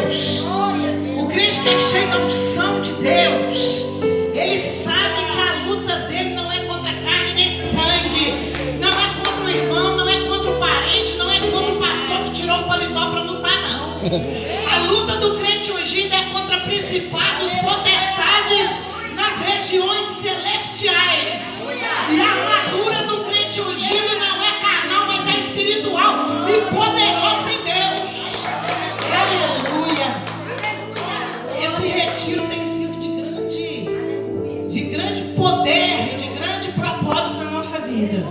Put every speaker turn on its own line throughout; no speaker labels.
Deus. O crente que é cheio da unção de Deus, ele sabe que a luta dele não é contra carne nem sangue, não é contra o irmão, não é contra o parente, não é contra o pastor que tirou o paletó para lutar, não. A luta do crente ungido é contra principados, potestades nas regiões celestiais. E a armadura do crente ungido não é carnal, mas é espiritual e poderosa em Deus. Aleluia. Esse retiro tem sido de grande poder e de grande propósito na nossa vida.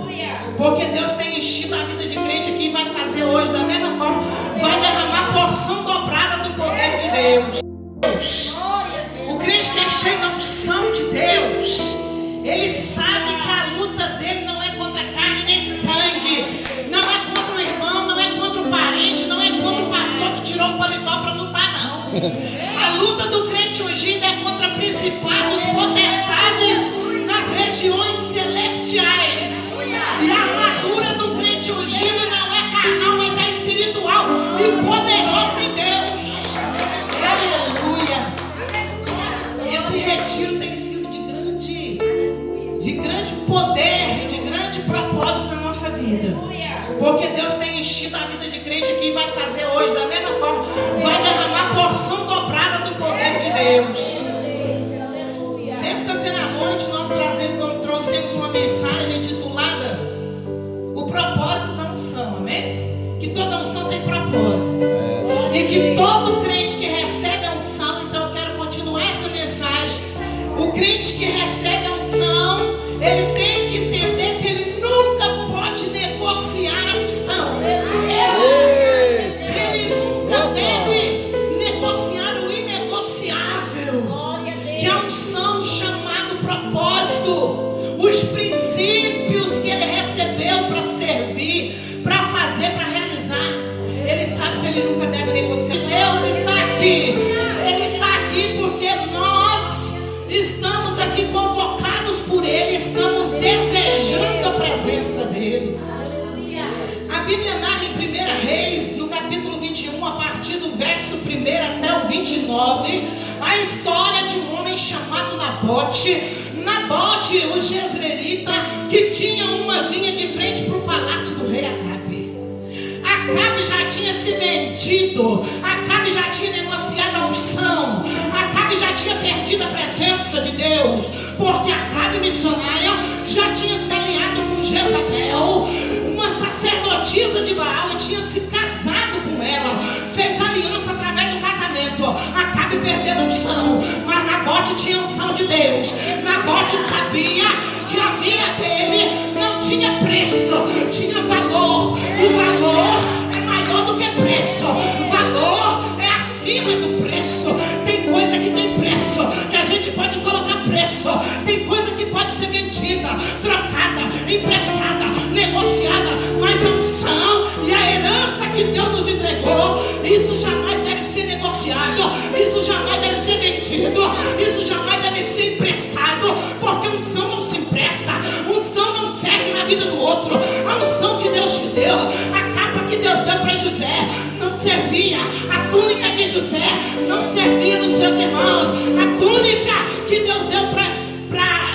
Porque Deus tem enchido a vida de crente aqui e vai fazer hoje da mesma forma. Vai derramar porção dobrada do poder de Deus. O crente que é cheio da unção de Deus, ele sabe que a luta dele não é contra carne nem sangue, não é contra o irmão, não é contra o parente, não é contra o pastor que tirou o paletó para lutar, não. A luta do crente ungido é contra principados, potestades nas regiões celestiais. E a armadura do crente ungido não é carnal, mas é espiritual e poderosa em Deus. Aleluia. Esse retiro tem sido de grande poder e de grande propósito na nossa vida. Porque Deus tem enchido a vida de crente aqui e vai fazer hoje da mesma forma. Vai derramar porção dobrada do poder de Deus. Sexta-feira à noite nós trouxemos uma mensagem intitulada O Propósito da Unção, amém? Que toda unção tem propósito. E que todo crente que recebe a unção, então eu quero continuar essa mensagem. O crente que recebe a unção, ele tem que entender que ele nunca pode negociar a unção. Ele nunca deve negociar o inegociável, que é a unção, chamado propósito, os princípios que ele recebeu para servir, para fazer, para realizar. Ele sabe que ele nunca deve negociar. Deus está aqui. Ele está aqui porque nós estamos aqui convocados por Ele, estamos desejando a presença dEle. A Bíblia narra em 1 Reis, no capítulo 21, a partir do verso 1 até o 29, a história de um homem chamado Nabote, o jezreelita, que tinha uma vinha de frente para o palácio do rei Acabe. Acabe já tinha se vendido, Acabe já tinha negociado a unção, Acabe já tinha perdido a presença de Deus, porque Acabe, missionária, já tinha se alinhado com Jezabel, uma sacerdotisa de Baal, e tinha se casado com ela, fez aliança através do casamento. Acabe perdeu a unção, mas Nabote tinha a unção de Deus. Nabote sabia que a vinha dele não tinha preço, tinha valor, e valor é maior do que preço, valor é acima do preço. Tem coisa que tem preço, que a gente pode colocar preço, tem coisa que pode ser vendida, trocada, emprestada, negociada, mas a unção e a herança que Deus nos entregou, isso jamais deve ser negociado, isso jamais deve ser vendido, isso jamais deve ser emprestado, porque unção não se empresta, unção não serve na vida do outro. A unção que Deus te deu, a capa que Deus deu para José, não servia, a túnica de José não servia nos seus irmãos, a túnica que Deus deu para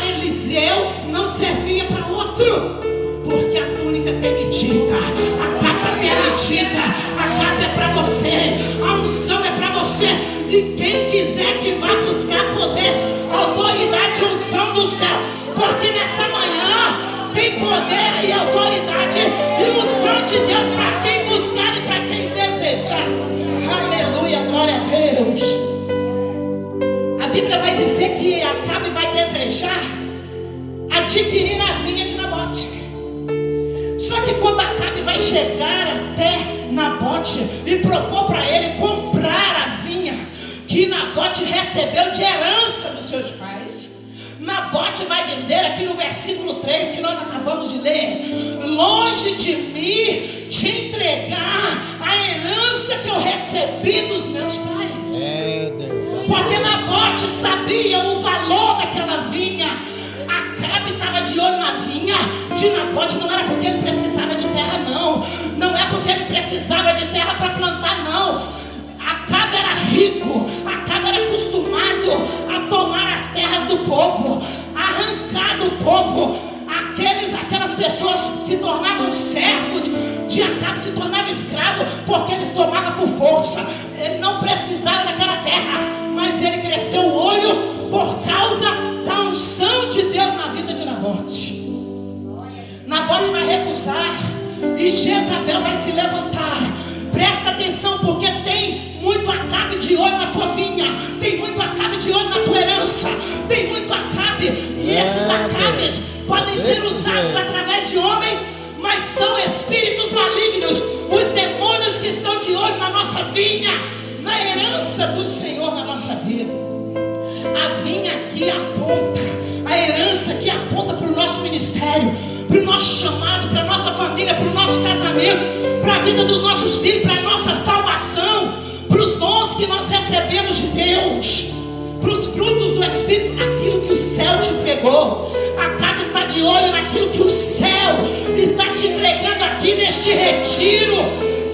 Eliseu não servia para o outro, porque a túnica tem medida, a capa tem medida, a capa é para você, a unção é para você. E quem quiser que vá buscar poder, autoridade e unção do céu, porque nessa manhã tem poder e autoridade e unção de Deus para quem buscar e para quem desejar. Aleluia, glória a Deus. A Bíblia vai dizer que Acabe vai desejar adquirir a vinha de Nabote. Só que quando Acabe vai chegar até Nabote e propor para ele comprar a vinha que Nabote recebeu de herança dos seus pais, Nabote vai dizer aqui no versículo 3 que nós acabamos de ler: longe de mim te entregar a herança que eu recebi dos meus pais. Porque Nabote sabia o valor daquela vinha. Acabe estava de olho na vinha de Nabote, não era porque ele precisava de terra, não. Não é porque ele precisava de terra para plantar, não. Acabe era rico, Acabe era acostumado a tomar as terras do povo, arrancar do povo. Aquelas pessoas se tornavam servos de Acabe, se tornavam escravos, porque eles tomavam por força. Ele não precisava daquela terra, mas ele cresceu o olho por causa da unção de Deus na vida de Nabote. Nabote vai recusar e Jezabel vai se levantar. Presta atenção, porque tem muito Acabe de olho na tua vinha, tem muito Acabe de olho na tua herança, tem muito Acabe, e esses Acabes podem ser usados através de homens, mas são espíritos malignos, os demônios que estão de olho na nossa vinha, na herança do Senhor na nossa vida. A vinha aqui aponta, a herança aqui aponta para o nosso ministério, para o nosso chamado, para a nossa família, para o nosso casamento, para a vida dos nossos filhos, para a nossa salvação, para os dons que nós recebemos de Deus, para os frutos do Espírito, aquilo que o céu te entregou. Acabe está de olho naquilo que o céu está te entregando aqui neste retiro.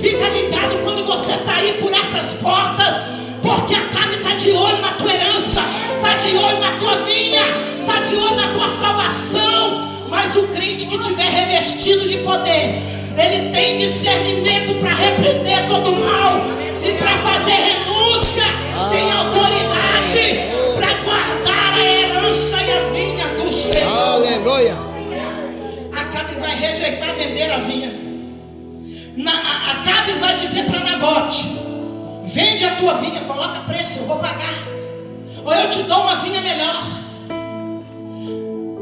Fica ligado quando você sair por essas portas, porque Acabe está de olho na tua herança, está de olho na tua vinha, está de olho na tua salvação. Mas o crente que tiver revestido de poder, ele tem discernimento para repreender todo o mal e para fazer renúncia, tem autoridade para guardar a herança e a vinha do Senhor.
Aleluia.
Acabe vai rejeitar vender a vinha. Acabe vai dizer para Nabote: vende a tua vinha, coloca preço, eu vou pagar, ou eu te dou uma vinha melhor.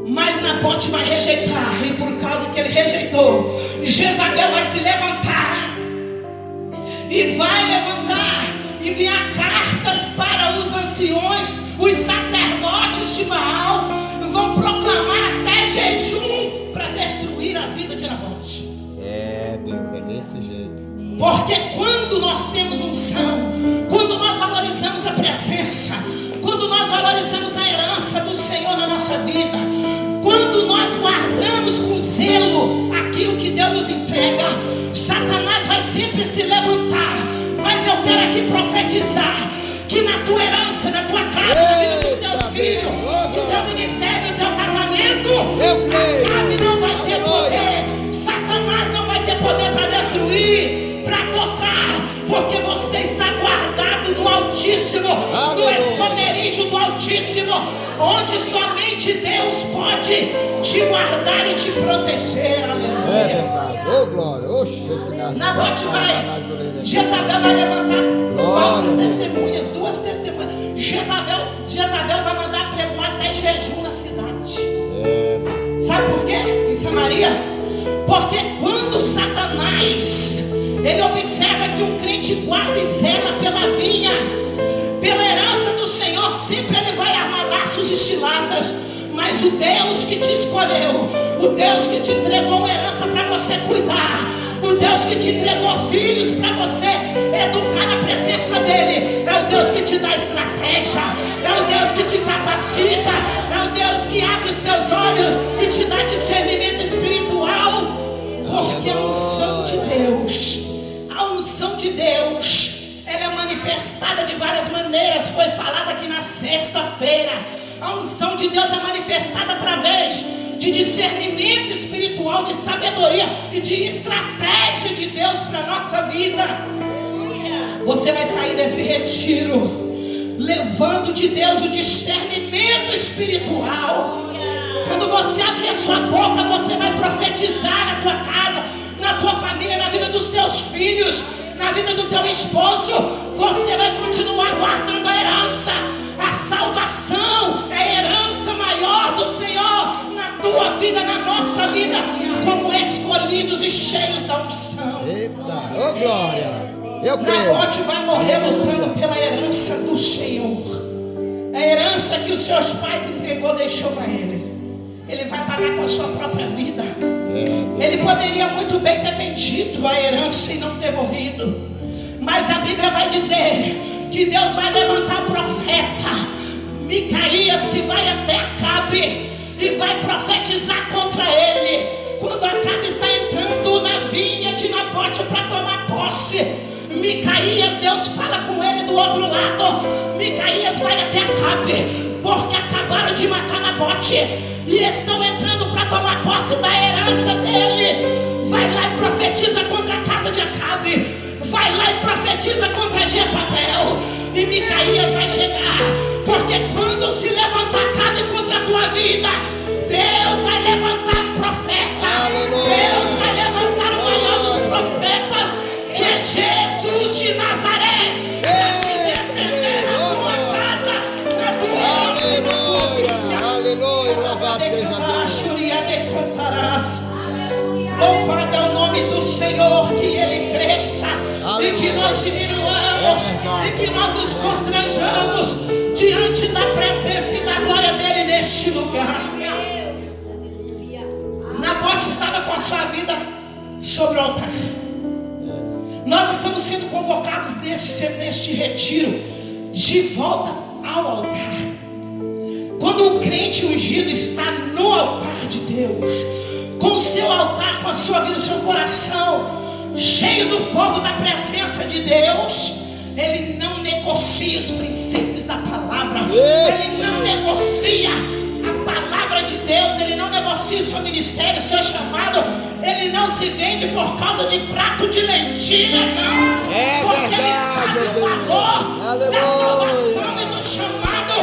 Mas Nabote vai rejeitar, e por causa que ele rejeitou, Jezabel vai se levantar, e vai levantar, enviar cartas para os anciões, os sacerdotes de Baal, vão proclamar até jejum para destruir a vida de Nabote.
Deus, é desse jeito.
Porque quando nós temos unção, quando nós valorizamos a presença, quando nós valorizamos a herança do Senhor na nossa vida, quando nós guardamos com zelo aquilo que Deus nos entrega, Satanás vai sempre se levantar. Mas eu quero aqui profetizar que na tua herança, na tua casa, na vida dos teus filhos, no teu ministério, no teu casamento, Acabe não vai ter poder, Satanás não vai ter poder para destruir, para tocar, porque você está guardado no Altíssimo, no esconderijo do Altíssimo, onde somente Deus pode te guardar e te proteger. Aleluia.
É verdade. Ô glória.
Nabote Jezabel vai levantar falsas testemunhas, duas testemunhas. Jezabel vai mandar pregoar até jejum na cidade. Sabe por quê? Em Samaria? Porque quando Satanás ele observa que um crente guarda e zela pela vinha, pela herança do Senhor, sempre ele vai armar laços e ciladas. Mas o Deus que te escolheu, o Deus que te entregou uma herança para você cuidar, o Deus que te entregou filhos para você educar na presença dele, é o Deus que te dá estratégia, é o Deus que te capacita, é o Deus que abre os teus olhos e te dá discernimento espiritual. Porque a unção de Deus, ela é manifestada de várias maneiras. Foi falado aqui na sexta-feira. A unção de Deus é manifestada através de discernimento espiritual, de sabedoria e de estratégia de Deus para a nossa vida. Você vai sair desse retiro levando de Deus o discernimento espiritual. Quando você abrir a sua boca, você vai profetizar na tua casa, na tua família, na vida dos teus filhos, na vida do teu esposo. Você vai continuar guardando a herança. A salvação é a herança maior do Senhor na tua vida, na nossa vida, como escolhidos e cheios da unção.
Eita, ô glória! Eu creio.
Nabote vai morrer lutando pela herança do Senhor. A herança que os seus pais entregou, deixou para ele. Ele vai pagar com a sua própria vida. Ele poderia muito bem ter vendido a herança e não ter morrido. Mas a Bíblia vai dizer que Deus vai levantar o profeta Micaías, que vai até Acabe e vai profetizar contra ele. Quando Acabe está entrando na vinha de Nabote para tomar posse, Micaías, Deus fala com ele do outro lado. Micaías vai até Acabe, porque acabaram de matar Nabote e estão entrando para tomar posse da herança dele. Vai lá e profetiza contra a casa de Acabe. Vai lá e profetiza contra Jezabel. E Micaías vai chegar, porque quando se levantar Acabe contra a tua vida, Deus vai levantar um profeta. Deus vai levantar o maior dos profetas, que é Jesus de Nazaré, para te defender na tua casa, na tua herança.
Aleluia, louvado seja Deus.
Louvado é o nome do Senhor, que Ele cresça.
Aleluia.
E que nós diminuamos, e que nós nos constranjamos diante da presença e da glória dEle neste lugar. Nabote estava com a sua vida sobre o altar. Nós estamos sendo convocados neste retiro de volta ao altar. Quando o crente ungido está no altar de Deus, com o seu altar, com a sua vida, o seu coração cheio do fogo da presença de Deus, ele não negocia os princípios da palavra, ele não negocia a palavra de Deus, ele não negocia o seu ministério, o seu chamado, ele não se vende por causa de prato de lentilha, não, porque
verdade,
ele sabe o valor da salvação e do chamado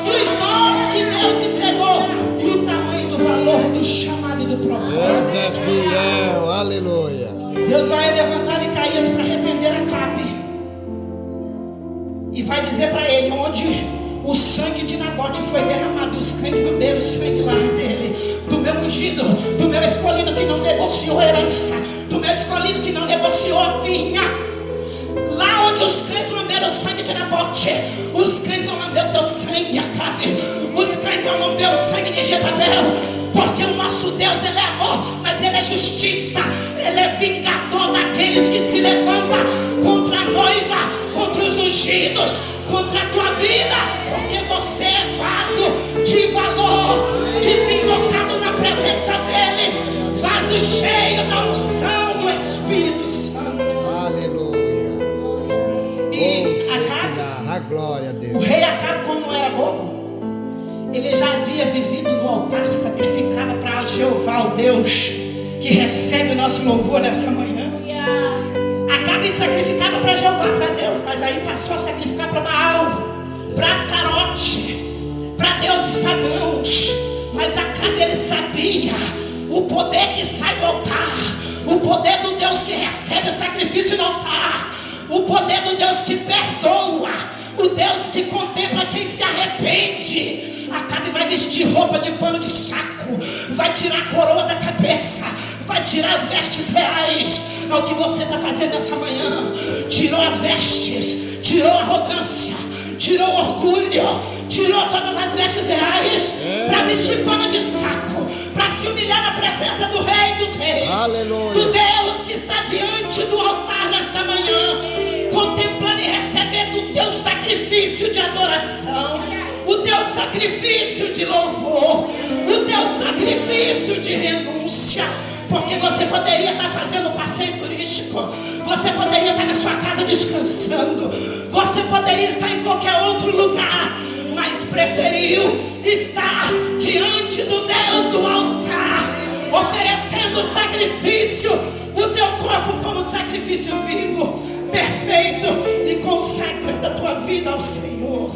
dos dons que Deus entregou e o tamanho do valor do chamado e do propósito.
Deus é fiel, aleluia.
Deus vai levantar Micaías para repreender Acabe e vai dizer para ele: onde o sangue de Nabote foi derramado e os cães lamberam o sangue lá dele, do meu ungido, do meu escolhido que não negociou a herança, do meu escolhido que não negociou a vinha, lá onde os cães lamberam o sangue de Nabote, os cães vão lamber o teu sangue, Acabe. Os cães vão lamber o sangue de Jezabel, porque o nosso Deus, Ele é amor, mas Ele é justiça. Ele é vingador daqueles que se levantam contra a noiva, contra os ungidos, contra a tua vida, porque você é vaso de valor, desenlocado na presença dEle, vaso cheio da unção do Espírito Santo.
Aleluia.
E Acabe,
A glória a
o
Deus.
rei Acabe, como não era bobo, ele já havia vivido no altar, sacrificava para Jeová, o Deus que recebe o nosso louvor nessa manhã. Acabe sacrificava para Jeová, para Deus, mas aí passou a sacrificar para Baal, para Astarote, para deuses pagãos. Mas Acabe, ele sabia o poder que sai do altar, o poder do Deus que recebe o sacrifício no altar, o poder do Deus que perdoa, o Deus que contempla quem se arrepende. Acabe vai vestir roupa de pano de saco, vai tirar a coroa da cabeça, vai tirar as vestes reais. É o que você está fazendo nessa manhã. Tirou as vestes, tirou a arrogância, tirou o orgulho, tirou todas as vestes reais para vestir pano de saco, para se humilhar na presença do Rei dos Reis.
Aleluia.
Do Deus que está diante do altar nesta manhã, contemplando e recebendo o teu sacrifício de adoração, o teu sacrifício de louvor, o teu sacrifício de renúncia. Porque você poderia estar fazendo um passeio turístico, você poderia estar na sua casa descansando, você poderia estar em qualquer outro lugar, mas preferiu estar diante do Deus do altar, oferecendo sacrifício, o teu corpo como sacrifício vivo, perfeito, e consagrando a tua vida ao Senhor.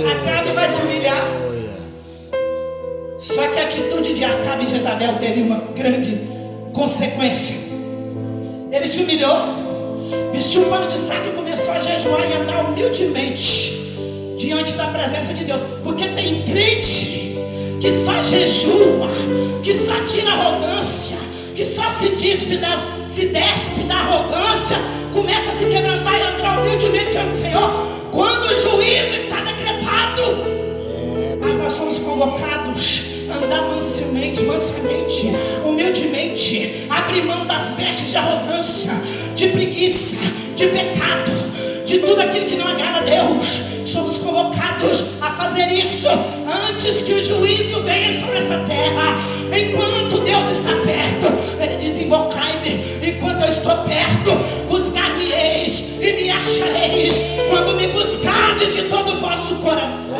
Acabe vai se humilhar. Só que a atitude de Acabe e Jezabel teve uma grande consequência. Ele se humilhou, vestiu um pano de saco e começou a jejuar e andar humildemente diante da presença de Deus. Porque tem crente que só jejua, que só tira arrogância, que só se despe da arrogância, começa a se quebrantar e andar humildemente diante do Senhor, quando o juízo está decretado. Mas nós somos convocados a andar mansamente, humildemente, abrir mão das vestes de arrogância, de preguiça, de pecado, de tudo aquilo que não agrada a Deus. Somos convocados a fazer isso antes que o juízo venha sobre essa terra. Enquanto Deus está perto, Ele diz: invocai-me enquanto eu estou perto, buscai achareis quando me buscardes de todo o vosso coração.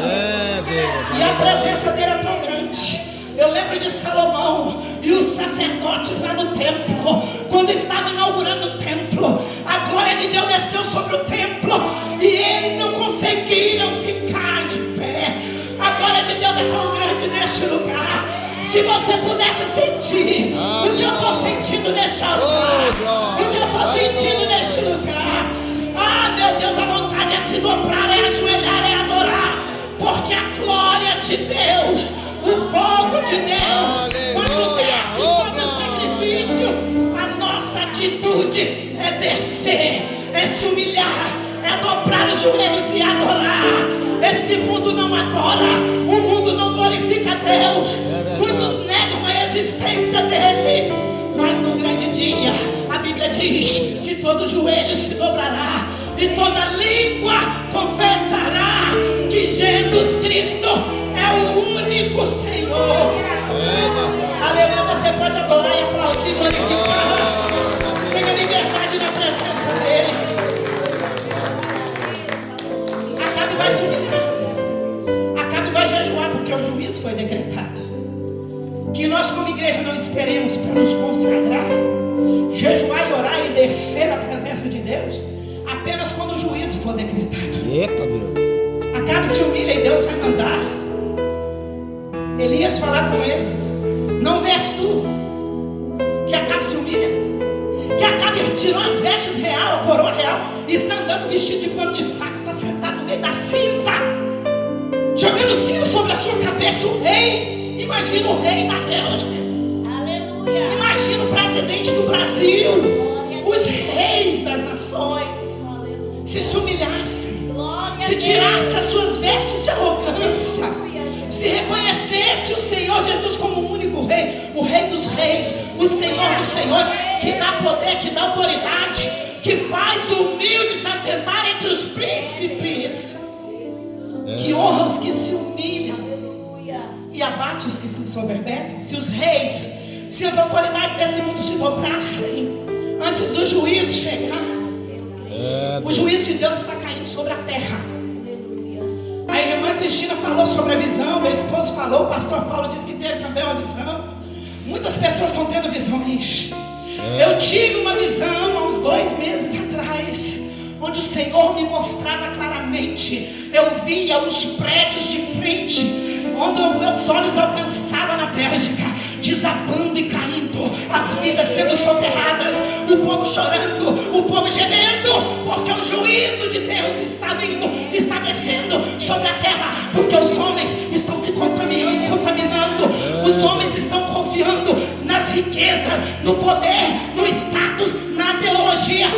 E a presença dele é tão grande. Eu lembro de Salomão e os sacerdotes lá no templo, quando estavam inaugurando o templo, a glória de Deus desceu sobre o templo e eles não conseguiram ficar de pé. A glória de Deus é tão grande neste lugar. Se você pudesse sentir o que eu estou sentindo neste altar, o que eu estou sentindo neste lugar, ah, meu Deus, a vontade é se dobrar, é ajoelhar, é adorar, porque a glória de Deus, o fogo de Deus, quando desce sobre o sacrifício, a nossa atitude é descer, é se humilhar, é dobrar os joelhos e adorar. Esse mundo não adora, o mundo não glorifica Deus. Muitos negam a existência dele, mas no grande dia a Bíblia diz que todo joelho se dobrará e toda língua confessará que Jesus Cristo é o único Senhor. Aleluia. Você pode adorar e aplaudir, glorificar. Tenha liberdade na presença dele. Acabe vai se humilhar, Acabe vai jejuar, porque o juízo foi decretado. Que nós como igreja não esperemos para nos consagrar, jejuar e orar e descer na presença de Deus apenas quando o juízo for decretado.
Eita Deus.
Acabe se humilha e Deus vai mandar Elias falar com ele. Não vês tu que Acabe se humilha, que Acabe tirou as vestes real, a coroa real, e está andando vestido de pano de saco, está sentado no meio da cinza, jogando cinza sobre a sua cabeça. O rei, imagina o rei da Bélgica, aleluia. Imagina o presidente do Brasil, os reis das nações, se humilhassem, se tirassem as suas vestes de arrogância, se reconhecesse o Senhor Jesus como o único rei, o rei dos reis, o Senhor dos senhores, que dá poder, que dá autoridade, que faz o humilde se assentar entre os príncipes, que honra os que se humilham e abate os que se ensoberbecem. Se os reis, se as autoridades desse mundo se dobrassem antes do juízo chegar, o juízo de Deus está caindo sobre a terra. A irmã Cristina falou sobre a visão, meu esposo falou, o pastor Paulo disse que teve também uma visão. Muitas pessoas estão tendo visões. Eu tive uma visão há uns 2 meses atrás, onde o Senhor me mostrava claramente. Eu via os prédios de frente, onde meus olhos alcançavam na Bélgica, desabando e caindo, as vidas sendo soterradas, o povo chorando, o povo gemendo, porque o juízo de Deus está vindo, está descendo sobre a terra, porque os homens estão se contaminando, os homens estão confiando nas riquezas, no poder, no status, na teologia,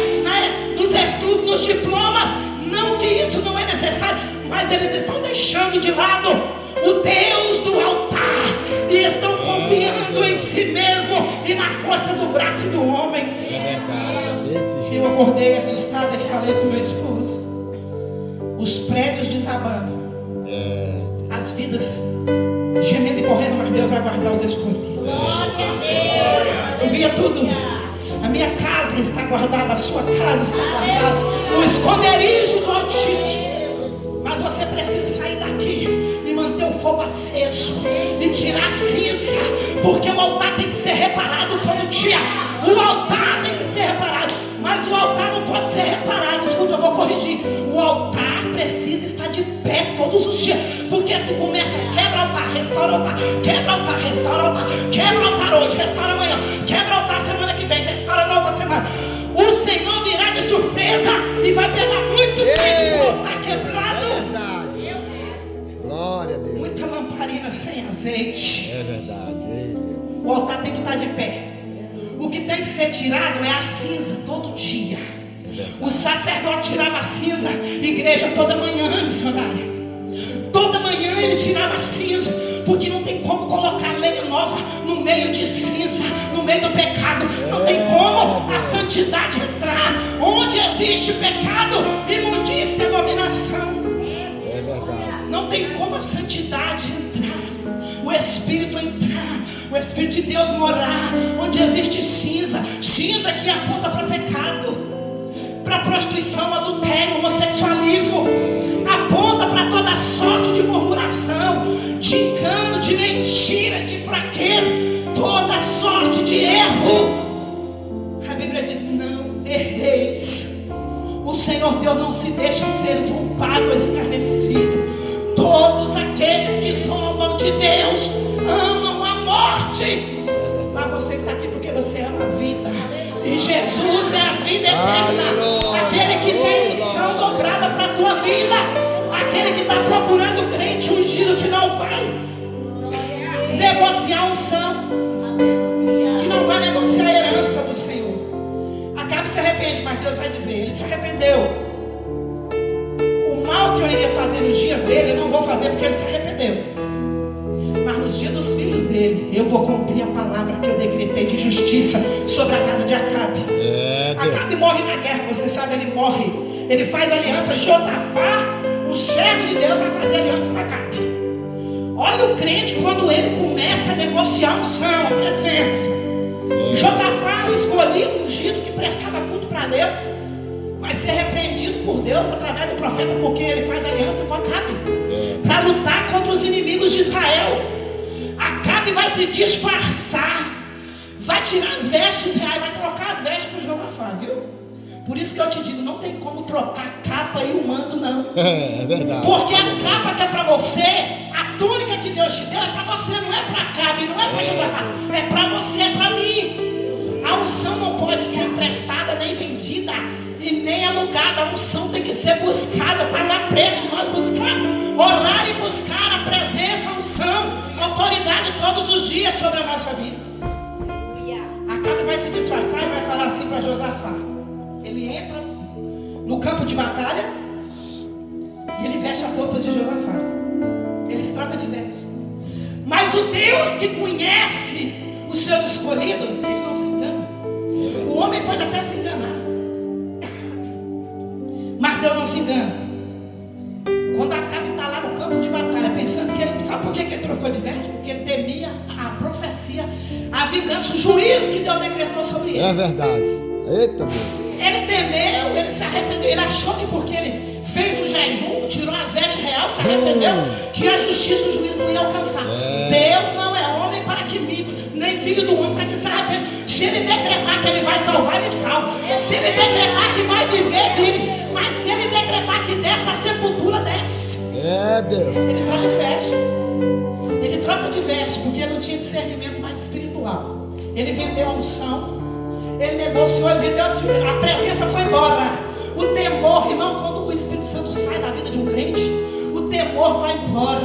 nos estudos, nos diplomas. Não que isso não é necessário, mas eles estão deixando de lado o Deus do altar e estão confiando em si mesmo e na força do braço do homem.
É verdade, desse jeito.
Eu acordei assustada e falei com meu esposo: os prédios desabando, as vidas gemendo e correndo, mas Deus vai guardar os escondidos. Eu via tudo. A minha casa está guardada, a sua casa está guardada no esconderijo do Altíssimo. Mas você precisa sair daqui e manter o fogo aceso e tirar a cinza, porque o altar tem que ser reparado todo dia. O altar tem que ser reparado, mas o altar não pode ser reparado. Escuta, eu vou corrigir. O altar precisa estar de pé todos os dias, porque se começa, quebra o altar, restaura o altar, quebra o altar, restaura o altar, quebra o altar hoje, restaura amanhã, quebra o altar semana que vem, restaura na outra semana. O Senhor virá de surpresa e vai pegar muito crente com o altar quebrado.
Glória a Deus.
Muita lamparina sem azeite.
É verdade.
O altar tem que estar de pé. O que tem que ser tirado é a cinza todo dia. O sacerdote tirava a cinza, igreja, toda manhã, missionária. Toda manhã ele tirava a cinza, porque não tem como colocar lenha nova no meio de cinza, no meio do pecado. Não tem como a santidade entrar. Onde existe pecado, imundícia e abominação.
É verdade.
Não tem como a santidade entrar, o Espírito entrar, o Espírito de Deus morar onde existe cinza. Cinza que aponta para pecado, para prostituição, adultério, homossexualismo. Aponta para toda sorte de murmuração, de engano, de mentira, de fraqueza, toda sorte de erro. A Bíblia diz: não erreis. O Senhor Deus não se deixa ser zombado ou escarnecido. Todos aqueles que zombam de Deus amam a morte. Mas você está aqui porque você ama a vida. E Jesus é a vida eterna. Aquele que tem unção dobrada para a tua vida. Aquele que está procurando crente ungido que não vai negociar unção, que não vai negociar a herança do Senhor. Acabe se arrepende, mas Deus vai dizer: ele se arrependeu. O mal que eu iria fazer nos dias dele, eu não vou fazer porque ele se arrependeu. Mas nos dias dos filhos dele, eu vou cumprir a palavra que eu decretei de justiça sobre a casa de Acabe. Acabe morre na guerra, você sabe, ele morre. Ele faz aliança. Josafá, o servo de Deus, vai fazer aliança com Acabe. Olha o crente quando ele começa a negociar unção, a presença. Josafá, o escolhido, ungido, que prestava culto para Deus, vai ser repreendido por Deus através do profeta, porque ele faz aliança com Acabe para lutar contra os inimigos de Israel. Acabe vai se disfarçar, vai tirar as vestes reais, vai trocar as vestes para Josafá, viu? Por isso que eu te digo, não tem como trocar a capa e o manto, não.
É verdade.
Porque a capa que é para você, a túnica que Deus te deu é para você, não é para Acabe, não é para Josafá, é para você, é para mim. A unção não pode ser emprestada nem vendida e nem alugada. A unção tem que ser buscada, pagar preço. Nós buscamos, orar e buscar a presença, a unção, a autoridade todos os dias sobre a nossa vida. Acabe vai se disfarçar e vai falar assim para Josafá. Ele entra no campo de batalha e ele veste as roupas de Josafá. Eles trocam de veste. Mas o Deus que conhece os seus escolhidos, ele não se engana. O homem pode até se enganar, mas Deus não se engana. Quando Acabe está lá no campo de batalha, pensando que ele, sabe por que ele trocou de veste? Porque ele temia a profecia, a vingança, o juízo que Deus decretou sobre ele.
É verdade. Eita Deus.
Ele temeu, ele se arrependeu. Ele achou que porque ele fez um jejum, tirou as vestes reais, se arrependeu, que a justiça, o juízo não ia alcançar. Deus não é homem para que minta, nem filho do homem para que se arrependa. Se ele decretar que ele vai salvar, ele salva. Se ele decretar que vai viver, vive. Mas se ele decretar que desce a sepultura, desce.
É Deus.
Ele troca de veste. Ele troca de veste porque ele não tinha discernimento mais espiritual. Ele vendeu a unção. Ele negociou, ele vendeu, a presença foi embora. O temor, irmão, quando o Espírito Santo sai da vida de um crente, o temor vai embora.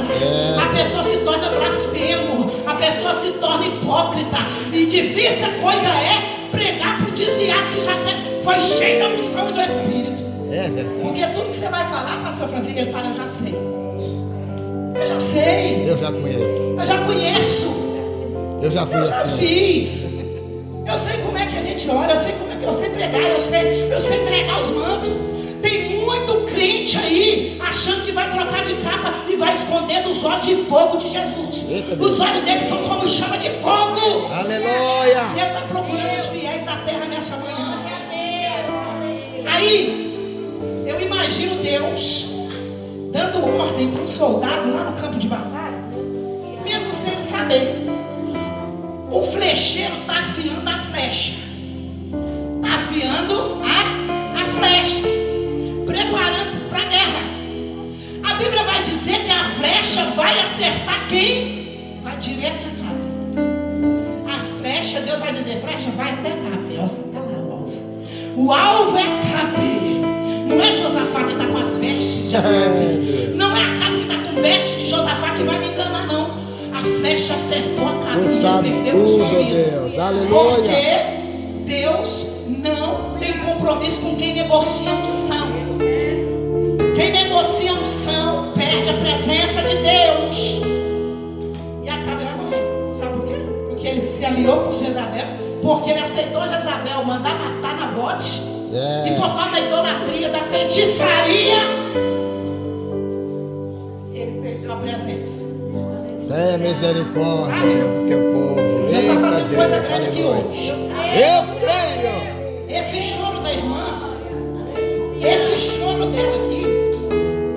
A pessoa se torna blasfemo, a pessoa se torna hipócrita. E difícil coisa é pregar para o desviado que já foi cheio da unção e do Espírito.
É verdade.
Porque tudo que você vai falar, pastor Francisco, ele fala: eu já sei. Eu já sei.
Eu já conheço.
Eu já conheço.
Eu já fui
Eu já
assim.
fiz. Eu sei como é que a gente ora, eu sei como é que eu sei pregar, eu sei entregar os mantos. Tem muito crente aí achando que vai trocar de capa e vai esconder dos olhos de fogo de Jesus. Os olhos dele são como chama de fogo.
Aleluia.
Ele está procurando os fiéis da terra nessa manhã. Aí eu imagino Deus dando ordem para um soldado lá no campo de batalha, mesmo sem ele saber. O flecheiro está afiando a flecha. Está afiando a flecha. Preparando para a guerra. A Bíblia vai dizer que a flecha vai acertar quem? Vai direto a Acabe. A flecha, Deus vai dizer: flecha, vai até Acabe. Ó, tá lá o alvo. O alvo é Acabe. Não é Josafá que está com as vestes de Acabe. Não é Acabe que está com vestes de Josafá que vai me enganar, não. A flecha acertou a cabeça.
Tu sabe tudo, Deus. Aleluia.
Porque Deus não tem compromisso com quem negocia unção. Quem negocia unção perde a presença de Deus. E Acabe vai morrer. Sabe por quê? Porque ele se aliou com Jezabel. Porque ele aceitou Jezabel mandar matar Nabote. E por causa da idolatria, da feitiçaria, ele perdeu a presença.
Tenha misericórdia do teu povo.
Deus está fazendo
Deus.
coisa grande aqui hoje.
Eu creio.
Esse choro da irmã Esse choro dela aqui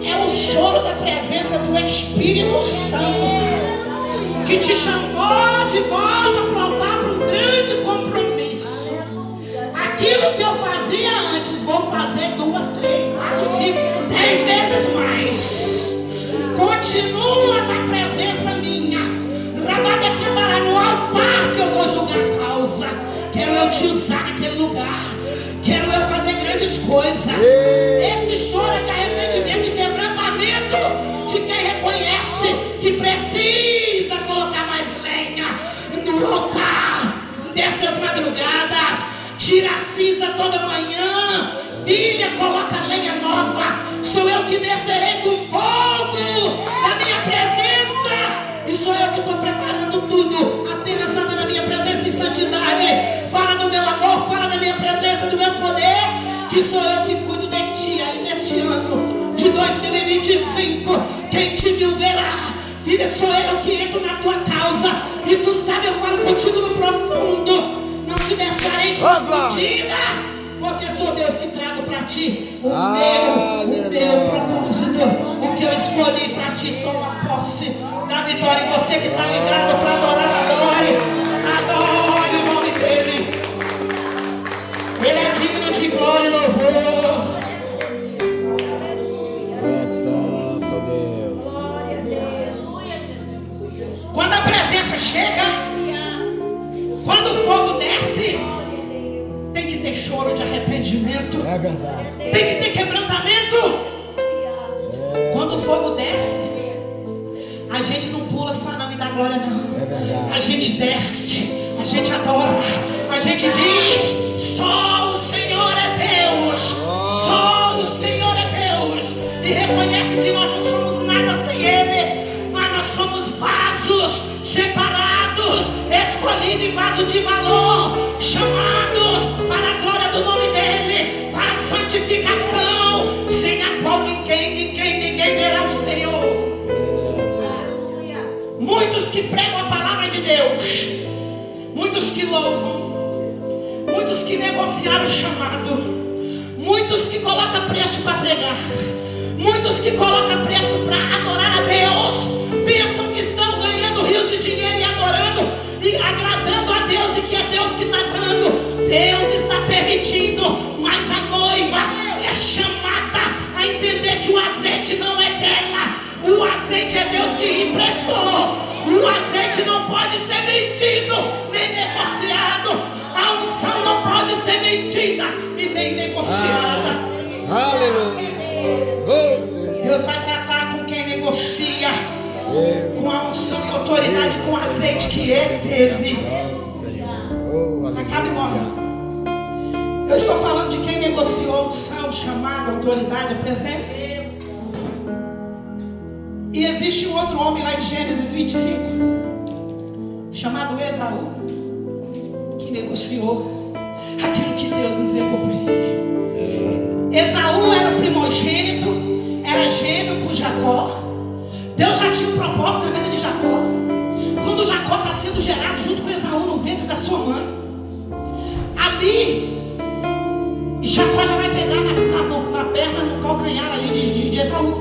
é o choro da presença do Espírito Santo, que te chamou de volta para o altar para um grande compromisso. Aquilo que eu fazia antes, vou fazer 2, 3, 4, 5, 10 vezes mais. Continua na presença minha. Rabada cantará no altar que eu vou julgar a causa. Quero eu te usar naquele lugar. Quero eu fazer grandes coisas. Esse choro é de arrependimento, de quebrantamento, de quem reconhece que precisa colocar mais lenha no altar dessas madrugadas. Tira a cinza toda manhã. Filha, coloca lenha nova. Sou eu que descerei com fogo da minha presença. E sou eu que estou preparando tudo. Apenas anda na minha presença em santidade. Fala do meu amor, fala da minha presença, do meu poder. Que sou eu que cuido de ti aí neste ano de 2025. Quem te viu verá. Filha, sou eu que entro na tua causa. E tu sabe, eu falo contigo no profundo. Não te deixarei confundida, porque sou Deus que trago para ti o meu propósito, o que eu escolhi para ti. Toma posse da vitória. E você que está ligado para adorar, adore o nome dele. Ele é digno de glória e louvor.
É santo Deus.
Quando a presença chega, quando o fogo desce, tem que ter choro de arrependimento.
É verdade.
Tem que ter quebrantamento. Quando o fogo desce, a gente não pula só não e dá glória não.
É verdade.
A gente desce, a gente adora, a gente diz: só o Senhor é Deus, só o Senhor é Deus. E reconhece que nós não somos nada sem Ele, mas nós somos vasos separados, escolhidos e vasos de valor, chamados para a glória do nome dEle, para a santificação, sem a qual ninguém verá o Senhor. Muitos que pregam a palavra de Deus, muitos que louvam, muitos que negociaram o chamado, muitos que colocam preço para pregar, muitos que colocam preço para adorar a Deus, pensam que estão ganhando rios de dinheiro e adorando e agradando a Deus, e que é Deus que está dando. Deus está permitindo, mas a noiva é chamada a entender que o azeite não é dela, o azeite é Deus que emprestou. O azeite não pode ser vendido nem negociado. A unção não pode ser vendida e nem negociada.
Aleluia.
Deus vai tratar com quem negocia, com a unção e autoridade, com o azeite que é dele. Acaba e morre. Eu estou falando de quem negociou a unção, chamado, a autoridade, a presença. E existe um outro homem lá em Gênesis 25, chamado Esaú, que negociou aquilo que Deus entregou para ele. Esaú era o primogênito, era gêmeo com Jacó. Deus já tinha um propósito na vida de Jacó. Quando Jacó está sendo gerado junto com Esaú no ventre da sua mãe, ali Jacó já vai pegar na perna, no calcanhar ali de Esaú.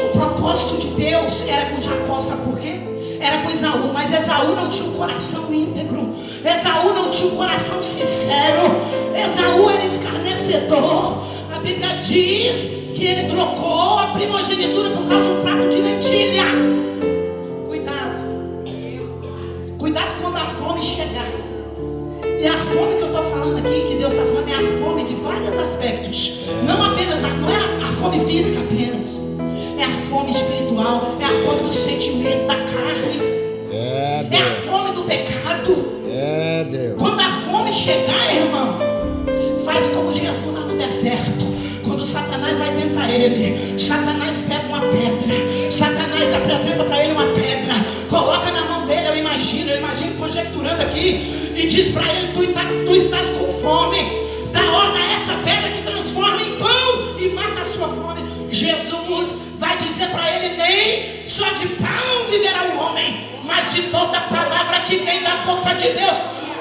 O propósito de Deus era com Jacó, sabe por quê? Era com Esaú, mas Esaú não tinha um coração íntegro. Esaú não tinha um coração sincero. Esaú era escarnecedor. A Bíblia diz que ele trocou a primogenitura por causa de um prato de lentilha. Cuidado. Cuidado quando a fome chegar. E a fome que eu estou falando aqui, que Deus está falando, é a fome de vários aspectos. Não apenas, não é a fome física apenas. É a fome espiritual, é a fome do sentimento, da carne. É a fome do pecado.
É Deus.
Quando a fome chegar, irmão, faz como Jesus lá no deserto. Quando Satanás vai tentar ele, Satanás pega uma pedra, Satanás apresenta para ele uma pedra, coloca na mão dele, eu imagino conjecturando aqui, e diz para ele: tu estás com fome, dá ordem a essa pedra que transforma em pão e mata a sua fome. Jesus vai dizer para ele: nem só de pão viverá o homem, mas de toda palavra que vem da boca de Deus.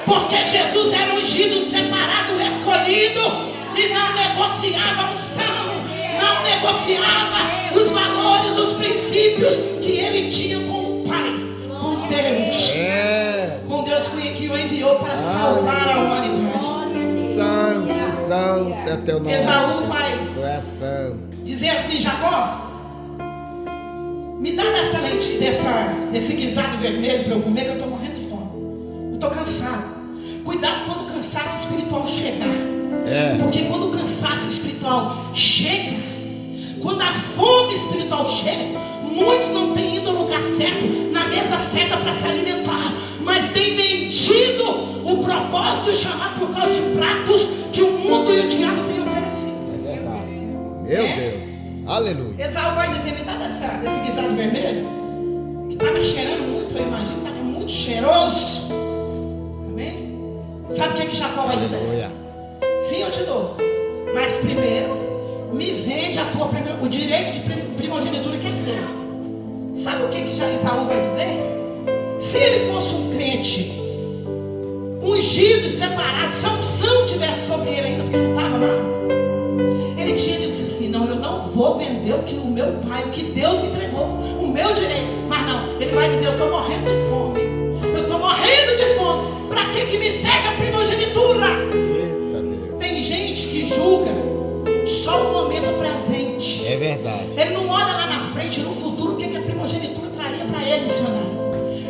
Porque Jesus era ungido, separado, escolhido, e não negociava a unção, não negociava os valores, os princípios que ele tinha com o Pai, com Deus. Com Deus que o enviou para salvar a humanidade.
Santo é teu nome.
Esaú vai
Tu és santo.
dizer assim: Jacó, me dá desse guisado vermelho para eu comer, que eu estou morrendo de fome. Eu estou cansado. Cuidado quando o cansaço espiritual chegar. Porque quando o cansaço espiritual chega, quando a fome espiritual chega, muitos não têm ido ao lugar certo, na mesa certa para se alimentar, mas têm vendido o propósito chamado por causa de pratos que o mundo e o diabo têm oferecido.
É verdade. Meu Deus. Aleluia.
Esaú vai dizer: me dá desse guisado vermelho, que estava cheirando muito, eu imagino, estava muito cheiroso. Amém? Sabe o que Jacó vai dizer?
Aleluia.
Sim, eu te dou, mas primeiro me vende o direito de primogenitura que é seu. Sabe o que Esaú vai dizer? Se ele fosse um crente ungido e separado, se a unção tivesse sobre ele ainda, porque não estava mais, ele tinha dito assim: não, eu não vou vender o que o meu pai, o que Deus me entregou, o meu direito. Mas não, ele vai dizer: eu estou morrendo de fome, eu estou morrendo de fome, para que me serve a primogenitura?
Eita Deus.
Tem gente que julga só o momento presente.
É verdade.
Ele não olha lá na frente, no futuro, o que a primogenitura traria para ele, missionário.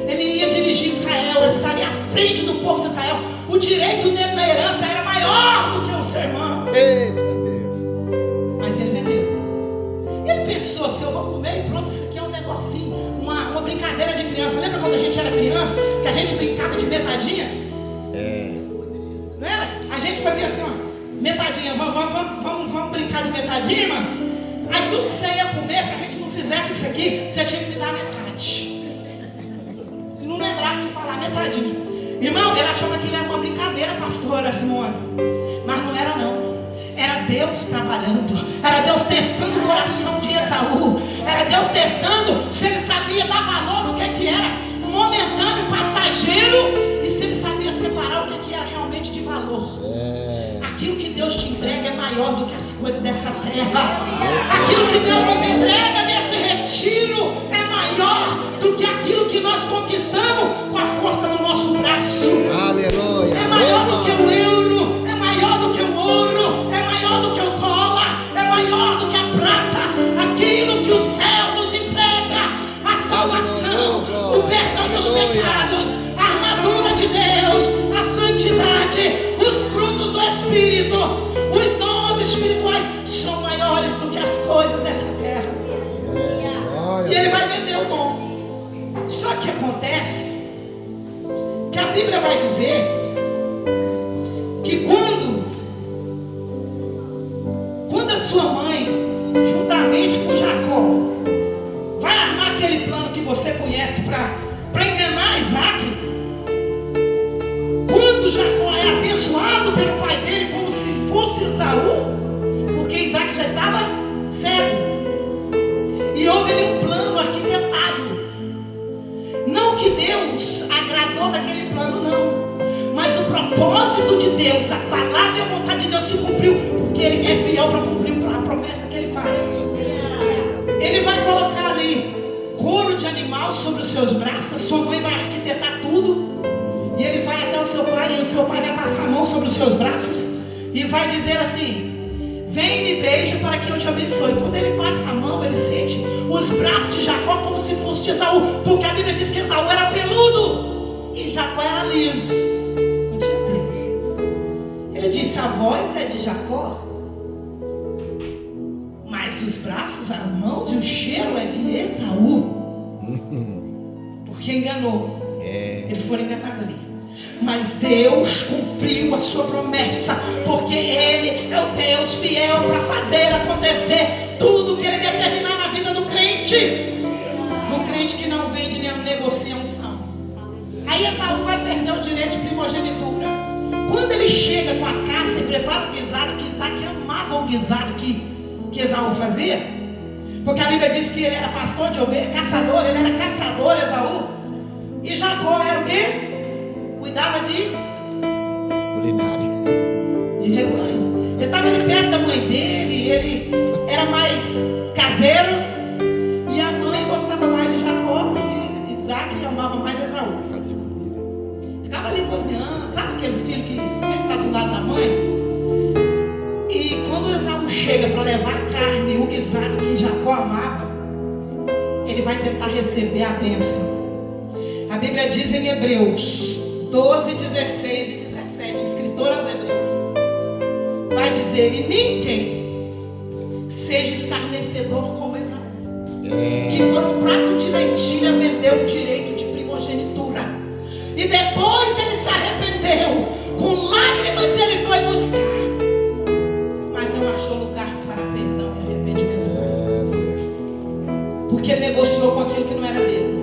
Ele ia dirigir Israel, ele estaria à frente do povo de Israel. O direito dele na herança era maior do que o seu irmão.
Eita Deus.
Mas ele vendeu. Ele pensou assim: eu vou comer e pronto, isso aqui é um negocinho, uma brincadeira de criança. Lembra quando a gente era criança, que a gente brincava de metadinha? Não era? A gente fazia assim, ó, metadinha, vamos brincar de metadinha, mano? Aí tudo que você ia comer, se a gente não fizesse isso aqui, você tinha que me dar metade. Se não lembrasse de falar metadinha. Irmão, ele achou que aquilo era uma brincadeira, pastora Simone. Mas não era não. Era Deus trabalhando. Era Deus testando o coração de Esaú. Era Deus testando se ele sabia dar valor no que era momentâneo, passageiro, e se ele sabia separar o que era realmente de valor. Aquilo que Deus te entrega é maior do que as coisas dessa terra. Aquilo que Deus nos entrega nesse retiro é maior do que aquilo que nós conquistamos com a força do nosso braço.
Aleluia.
É maior do que o euro, é maior do que o ouro, é maior do que o dólar, é maior do que a prata. Aquilo que o céu nos entrega, a salvação, o perdão dos pecados, a armadura de Deus, a santidade, os frutos do Espírito, os dons espirituais são maiores do que as coisas dessa terra. E ele vai vender o dom. Só que acontece que a Bíblia vai dizer que quando a sua mãe, juntamente com Jacó, vai armar aquele plano que você conhece para enganar Isaac, quando Jacó é abençoado pelo pai dele como se fosse Esaú, porque Isaac já estava cego, e houve ali um plano arquitetado. Não que Deus agradou daquele plano, não, mas o propósito de Deus, a palavra e a vontade de Deus se cumpriu, porque Ele é fiel para cumprir a promessa que Ele faz. Ele vai colocar ali couro de animal sobre os seus braços, a sua mãe vai arquitetar tudo, e ele vai até o seu pai, e o seu pai vai passar a mão sobre os seus braços e vai dizer assim: vem e me beija para que eu te abençoe. Quando ele passa a mão, ele sente os braços de Jacó como se fosse de Esaú, porque a Bíblia diz que Esaú era peludo e Jacó era liso, não tinha pelos. Ele disse: a voz é de Jacó, mas os braços, as mãos e o cheiro é de Esaú. Porque enganou. Ele foi enganado ali. Mas Deus cumpriu a sua promessa, porque Ele é o Deus fiel para fazer acontecer tudo que Ele determinar na vida do crente. Do crente que não vende nem negocia unção. Aí Esaú vai perder o direito de primogenitura. Quando ele chega com a caça e prepara o guisado, que Isaac amava o guisado que Esaú fazia, porque a Bíblia diz que ele era pastor de ovelha, caçador, ele era caçador, Esaú. E Jacó era o quê? Cuidava de
Urinária.
De rebanhos. Ele estava ali perto da mãe dele, ele era mais caseiro, e a mãe gostava mais de Jacó, e Isaac amava mais Esaú.
Fazia comida.
Ficava ali cozinhando, sabe aqueles filhos que sempre estão do lado da mãe? E quando Esaú chega para levar a carne, o guisado que Jacó amava, ele vai tentar receber a bênção. A Bíblia diz em Hebreus 12, 16 e 17, o escritor aos Hebreus vai dizer: e ninguém seja escarnecedor como Esaú, que por um prato de lentilha vendeu o direito de primogenitura, e depois ele se arrependeu, com lágrimas ele foi buscar, mas não achou lugar para perdão e arrependimento, porque negociou com aquilo que não era dele.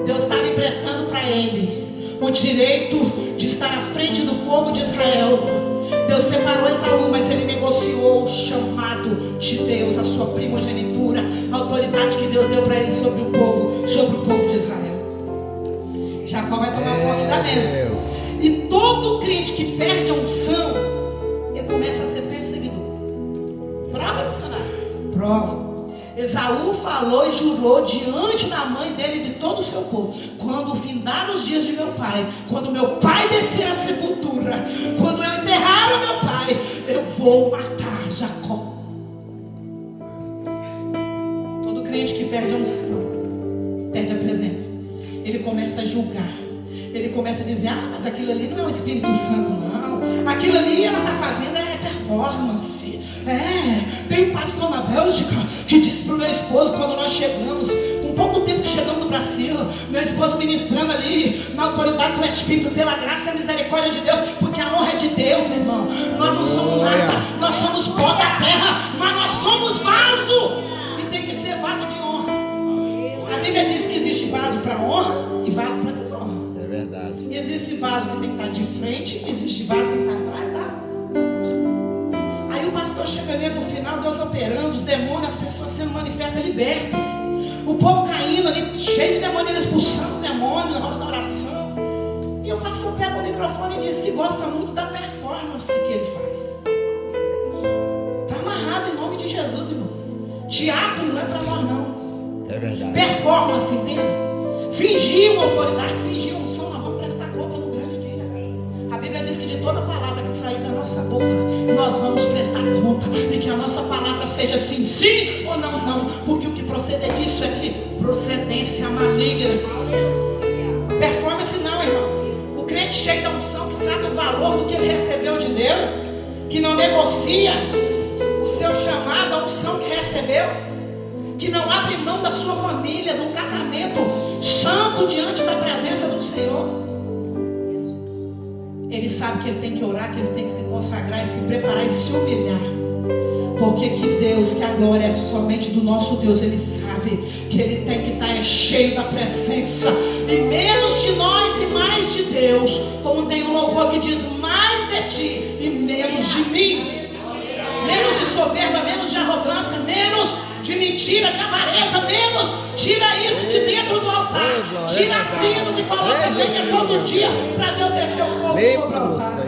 Deus estava emprestando para ele o direito de estar à frente do povo de Israel. Deus separou Esaú, mas ele negociou o chamado de Deus, a sua primogenitura, a autoridade que Deus deu para ele sobre o povo de Israel. Jacó vai tomar posse da mesa. E todo crente que perde a unção, ele começa a ser perseguidor. Prova, missionário? Prova. Esaú falou e jurou diante da mãe dele e de todo o seu povo: quando findar os dias de meu pai, quando meu pai descer a sepultura, quando eu enterrar o meu pai, eu vou matar Jacó. Todo crente que perde a unção, perde a presença, ele começa a julgar, ele começa a dizer: ah, mas aquilo ali não é o Espírito Santo, não, aquilo ali ela está fazendo é performance. Tem um pastor na Bélgica que disse para o meu esposo, quando nós chegamos, com pouco tempo que chegamos no Brasil, meu esposo ministrando ali na autoridade do Espírito, pela graça e a misericórdia de Deus, porque a honra é de Deus, irmão. Nós não somos nada, nós somos pó da terra, mas nós somos vaso, e tem que ser vaso de honra. A Bíblia diz que existe vaso para honra e vaso para desonra.
É verdade.
Existe vaso que tem que estar de frente, existe vaso que tem que estar atrás da. Chega ali no final, Deus operando, os demônios, as pessoas sendo manifestas, libertas, o povo caindo ali, cheio de demônios, expulsando os demônios na hora da oração. E o pastor pega o microfone e diz que gosta muito da performance que ele faz. Está amarrado em nome de Jesus, irmão. Teatro não é para nós, não.
É verdade.
Performance, entende? Fingir uma autoridade, fingir uma unção, nós vamos prestar conta no grande dia. A Bíblia diz que de toda palavra que sair da nossa boca, nós vamos prestar conta, e que a nossa palavra seja sim, sim ou não, não, porque o que procede disso é de procedência maligna. Performance não, irmão. O crente cheio da unção, que sabe o valor do que ele recebeu de Deus, que não negocia o seu chamado, a unção que recebeu, que não abre mão da sua família, de um casamento santo diante da presença do Senhor. Ele sabe que ele tem que orar, que ele tem que se consagrar e se preparar e se humilhar. Porque que Deus, que a glória é somente do nosso Deus, ele sabe que ele tem que estar cheio da presença. E menos de nós e mais de Deus. Como tem um louvor que diz: mais de ti e menos de mim. Menos de soberba, menos de arrogância, menos de mentira, de avareza, menos. Tira isso de dentro do altar. Tira as cinzas e coloca lenha todo dia para Deus descer o fogo sobre o altar.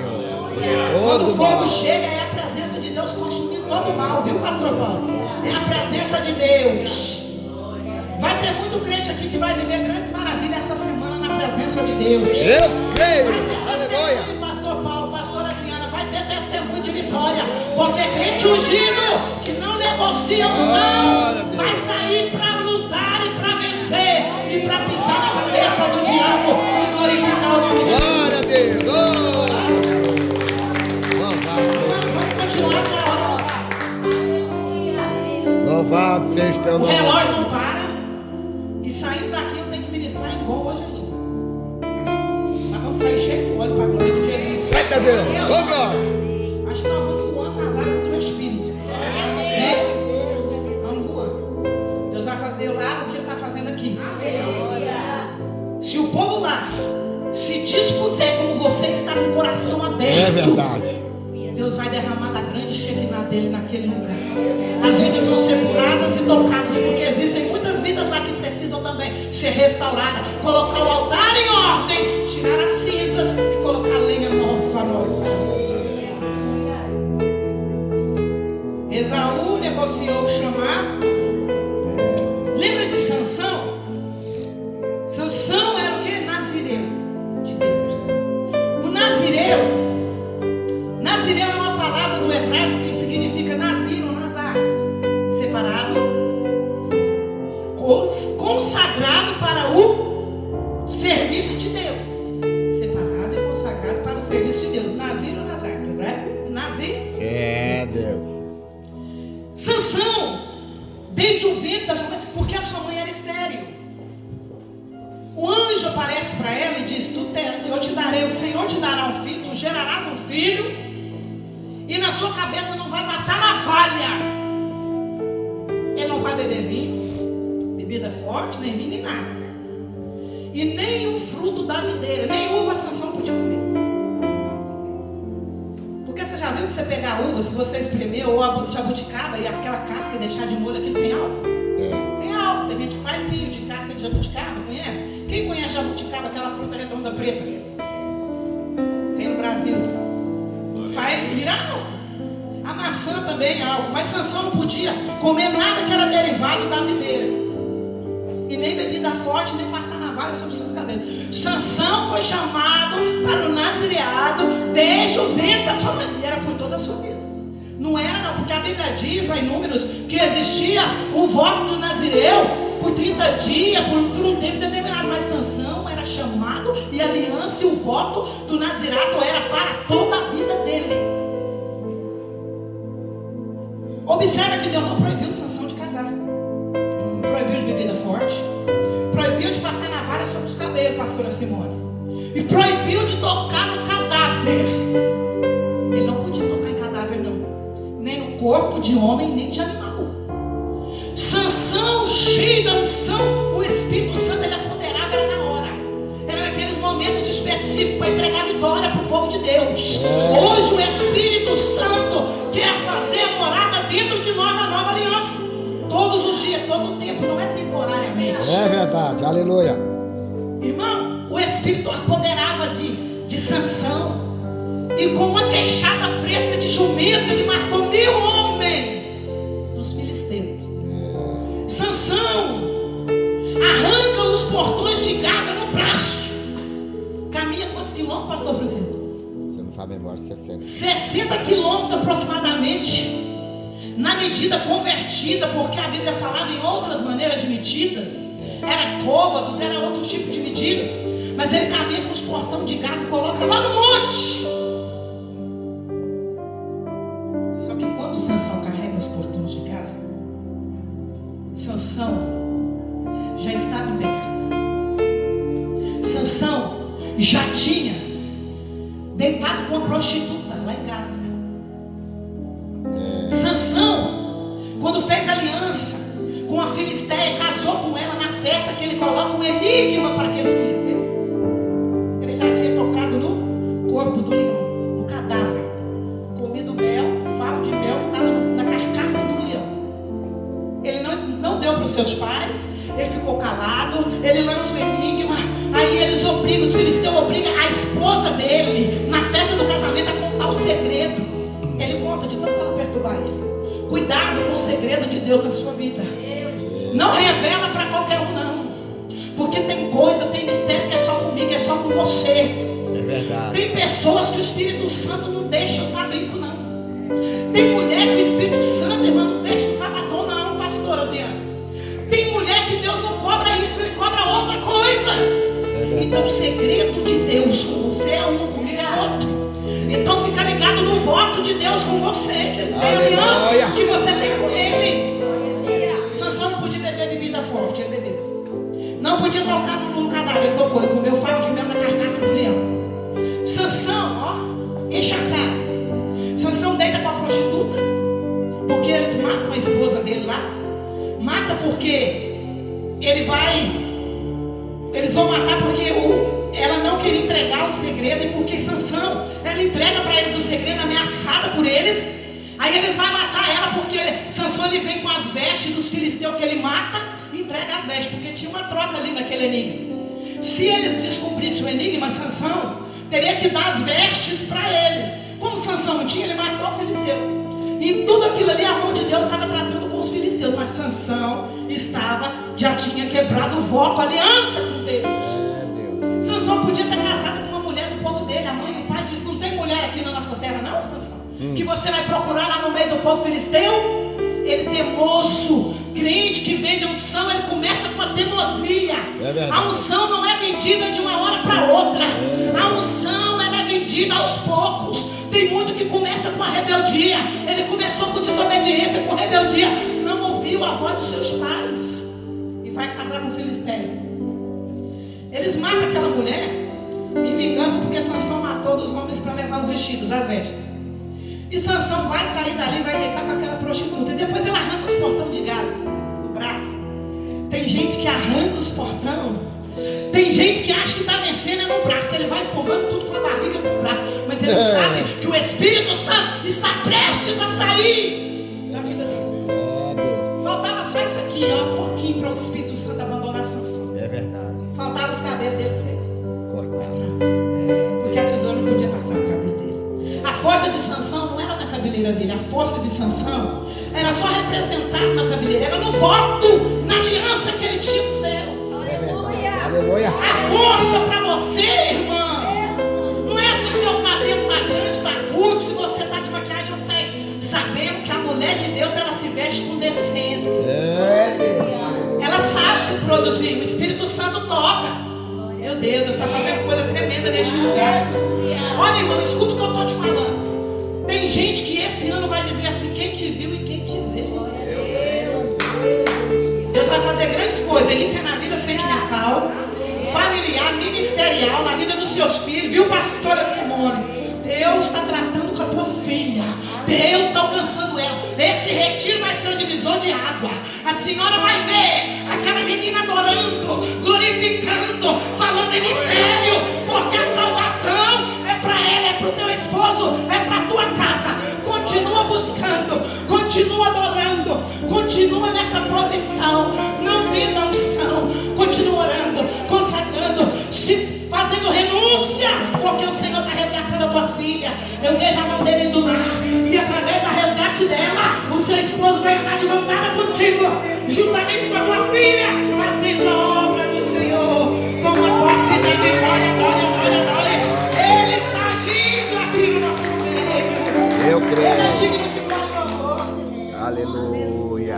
Quando o fogo chega, é a presença de Deus consumindo todo o mal, viu, pastor Paulo? É a presença de Deus. Vai ter muito crente aqui que vai viver grandes maravilhas essa semana na presença de Deus.
Eu creio.
Vai ter testemunho, pastor Paulo, pastor Adriana, vai ter testemunho de vitória. Porque crente ungido que não negocia unção vai sair para lutar e para vencer e para pisar na cabeça do diabo e glorificar o nome de Deus.
Glória a Deus.
Vamos continuar para
Louvado seja teu
o
nome.
relógio não para. E saindo daqui eu tenho que ministrar em gol hoje ainda. Nós vamos sair cheio de óleo para a glória de Jesus.
Eita Deus. Ô glória.
Acho que nós vamos voando nas asas do meu espírito. Vamos voando. Deus vai fazer lá o que ele está fazendo aqui. Se o povo lá se dispuser como você está com o coração aberto,
É verdade.
Deus vai derramar da grande Shekinah dele naquele lugar. As vidas vão ser curadas e tocadas, porque existem muitas vidas lá que precisam também ser restauradas. Colocar o altar em ordem, tirar as cinzas e colocar lenha nova no Esaú negociou o chamado. Lembra de Sansão? Sansão era o que? Nazireu de Deus. O Nazireu é uma palavra do hebraico que significa Nazir ou Nazar, separado, consagrado para o serviço de Deus. Separado e consagrado para o serviço de Deus. Nazir ou Nazar? No hebraico, Nazir.
É, Deus.
Sansão, desde o ventre da sua mãe, porque a sua mãe era estéril. O anjo aparece para ela e diz: eu te darei, o Senhor te dará um filho, tu gerarás um filho, e na sua cabeça não vai passar navalha. Ele não vai beber vinho, bebida forte, nem vinho, nem nada. E nem o fruto da videira, nem uva Sansão podia comer. Porque você já viu que você pegar a uva, se você espremer, ou a jabuticaba e aquela casca deixar de molho, aquilo tem álcool? Tem álcool. Tem gente que faz vinho de casca de jabuticaba, conhece? Quem conhece jabuticaba, aquela fruta redonda preta? Tem no Brasil. Faz virar álcool. A maçã também é álcool. Mas Sansão não podia comer nada que era derivado da videira. E nem bebida forte, nem passar navalha sobre os seus cabelos. Sansão foi chamado para o nazireado desde o ventre da sua mãe. E era por toda a sua vida. Não era não, porque a Bíblia diz lá em Números que existia o voto do nazireu por 30 dias, por um tempo determinado. Mas Sansão era chamado, e a aliança e o voto do nazirato era para toda a vida dele. Observa que Deus não proibiu Sansão de casar, proibiu de bebida forte, proibiu de passar navalha sobre os cabelos, pastora Simone, e proibiu de tocar no cadáver. Ele não podia tocar em cadáver não, nem no corpo de homem, nem de animal. Sansão, cheio da unção, o Espírito Santo ele apoderava, era na hora, era naqueles momentos específicos para entregar vitória para o povo de Deus. Hoje o Espírito Santo quer fazer a morada dentro de nós na nova aliança, todos os dias, todo o tempo, não é temporariamente.
É verdade, aleluia.
Irmão, o Espírito apoderava de Sansão, e com uma queixada fresca de jumento ele matou 1000 homens dos filisteus. Sansão arranca os portões de Gaza no braço. Caminha quantos quilômetros, pastor Francisco?
Você não faz memória,
60 quilômetros aproximadamente, na medida convertida, porque a Bíblia falava em outras maneiras de medidas, era côvados, era outro tipo de medida, mas ele caminha com os portões de Gaza e coloca lá no monte. Só que quando Sansão carrega os portões de Gaza, Sansão já estava em pecado. Sansão já tinha deitado com uma prostituta lá em Gaza. Sansão, quando fez aliança com a filisteia, casou com ela na festa que ele coloca um enigma para aqueles filisteus. Ele já tinha tocado no corpo do leão, no cadáver, comido mel, favo de mel que estava na carcaça do leão. Ele não deu para os seus pais, ele ficou calado, ele lança o enigma, aí eles obrigam, os filisteus obrigam a esposa dele, na festa do casamento, a contar o segredo. Ele conta de tanto ela perturbar ele. Cuidado com o segredo de Deus na sua vida. Não revela para qualquer um não, porque tem coisa, tem mistério que é só comigo, é só com você.
É verdade.
Tem pessoas que o Espírito Santo não deixa usar brinco não. Tem mulher que o Espírito Santo, irmão, não deixa usar batom não, pastora Adriana. Tem mulher que Deus não cobra isso, ele cobra outra coisa. Então o segredo de Deus com você é um, comigo é outro. Então fica ligado no voto de Deus com você, que ele tem aliança que você tem com ele. Sansão não podia beber bebida forte, ele bebeu. Não podia tocar no cadáver, ele tocou, ele comeu favo de mel na carcaça do leão. Sansão, ó, enche a cara. Sansão deita com a prostituta, porque eles matam a esposa dele lá. Mata porque eles vão matar porque ela não queria entregar o segredo, e porque Sansão, ela entrega para eles o segredo, ameaçada por eles. Aí eles vão matar ela porque Sansão ele vem com as vestes dos filisteus que ele mata e entrega as vestes, porque tinha uma troca ali naquele enigma. Se eles descobrissem o enigma, Sansão teria que dar as vestes para eles. Como Sansão não tinha, ele matou o filisteu. Em tudo aquilo ali, a mão de Deus estava tratando com os filisteus. Mas Sansão já tinha quebrado o voto, a aliança com Deus. Sansão podia ter casado com uma mulher do povo dele. A mãe e o pai disse: não tem mulher aqui na nossa terra não, Sansão, que você vai procurar lá no meio do povo filisteu? Ele temoso, crente que vende unção, ele começa com a teimosia. A unção não é vendida de uma hora para outra. A unção ela é vendida aos poucos. Tem muito que começa com a rebeldia. Ele começou com desobediência, com rebeldia. Não ouviu a voz dos seus pais e vai casar com o filisteu. Eles matam aquela mulher em vingança porque Sansão matou dos homens para levar os vestidos, as vestes. E Sansão vai sair dali e vai deitar com aquela prostituta. E depois ele arranca os portão de Gaza no braço. Tem gente que arranca os portão. Tem gente que acha que está vencendo é no braço. Ele vai empurrando tudo com a barriga no braço. Mas ele não sabe que o Espírito Santo está prestes a sair da vida dele. Faltava só isso aqui, ó, um pouquinho para o Espírito Santo abandonar Sansão.
É verdade.
Faltava os cabelos dele ser cortados. Porque a tesoura não podia passar no cabelo dele. A força de Sansão não era na cabeleira dele. A força de Sansão era só representada na cabeleira. Era no voto, na aliança que ele tinha com Deus.
Aleluia.
A força para você, irmã, não é se o seu cabelo está grande, está curto, se você está de maquiagem. Eu sei, sabendo que a mulher de Deus ela se veste com decência. Ela sabe se produzir. O Espírito Santo toca. Meu Deus, está fazendo coisa tremenda neste lugar. Olha, irmão, escuta o que eu estou te falando. Tem gente que esse ano vai dizer assim: quem te viu e quem te vê. Deus vai fazer grandes coisas. Isso é na vida sentimental, familiar, ministerial, na vida dos seus filhos. Viu, pastora Simone? Deus está tratando com a tua filha. Deus está alcançando ela. Esse retiro vai ser o divisor de água. A senhora vai ver aquela menina adorando, glorificando, falando em mistério, porque a salvação é para ela, é para o teu esposo, é para a tua casa. Continua buscando, continua adorando, continua nessa posição. Não venda a unção, continua orando, consagrando, se fazendo renúncia, porque o Senhor está resgatando a tua filha. Eu vejo a mão dele indo lá, e através da resgate dela, o seu esposo vai andar de mão dada contigo, juntamente com a tua filha, fazendo a obra do Senhor. Toma posse da memória, glória. Ele está agindo aqui no nosso meio.
Eu creio.
Ele é digno de glória e louvor.
Aleluia.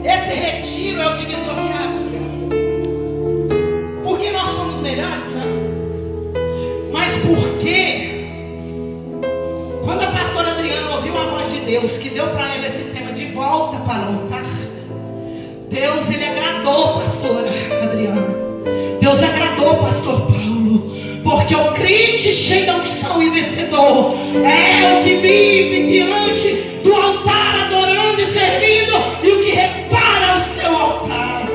Esse retiro é o divisor de águas. Porque nós somos melhores? Não. Mas porque quando a pastora Adriana ouviu a voz de Deus, que deu para ela esse tema de volta para o altar, Deus, ele agradou, pastora Adriana. Deus agradou, pastor Paulo. Porque o crente cheio da unção e vencedor é o que vive diante do altar, adorando e servindo, e o que repara o seu altar.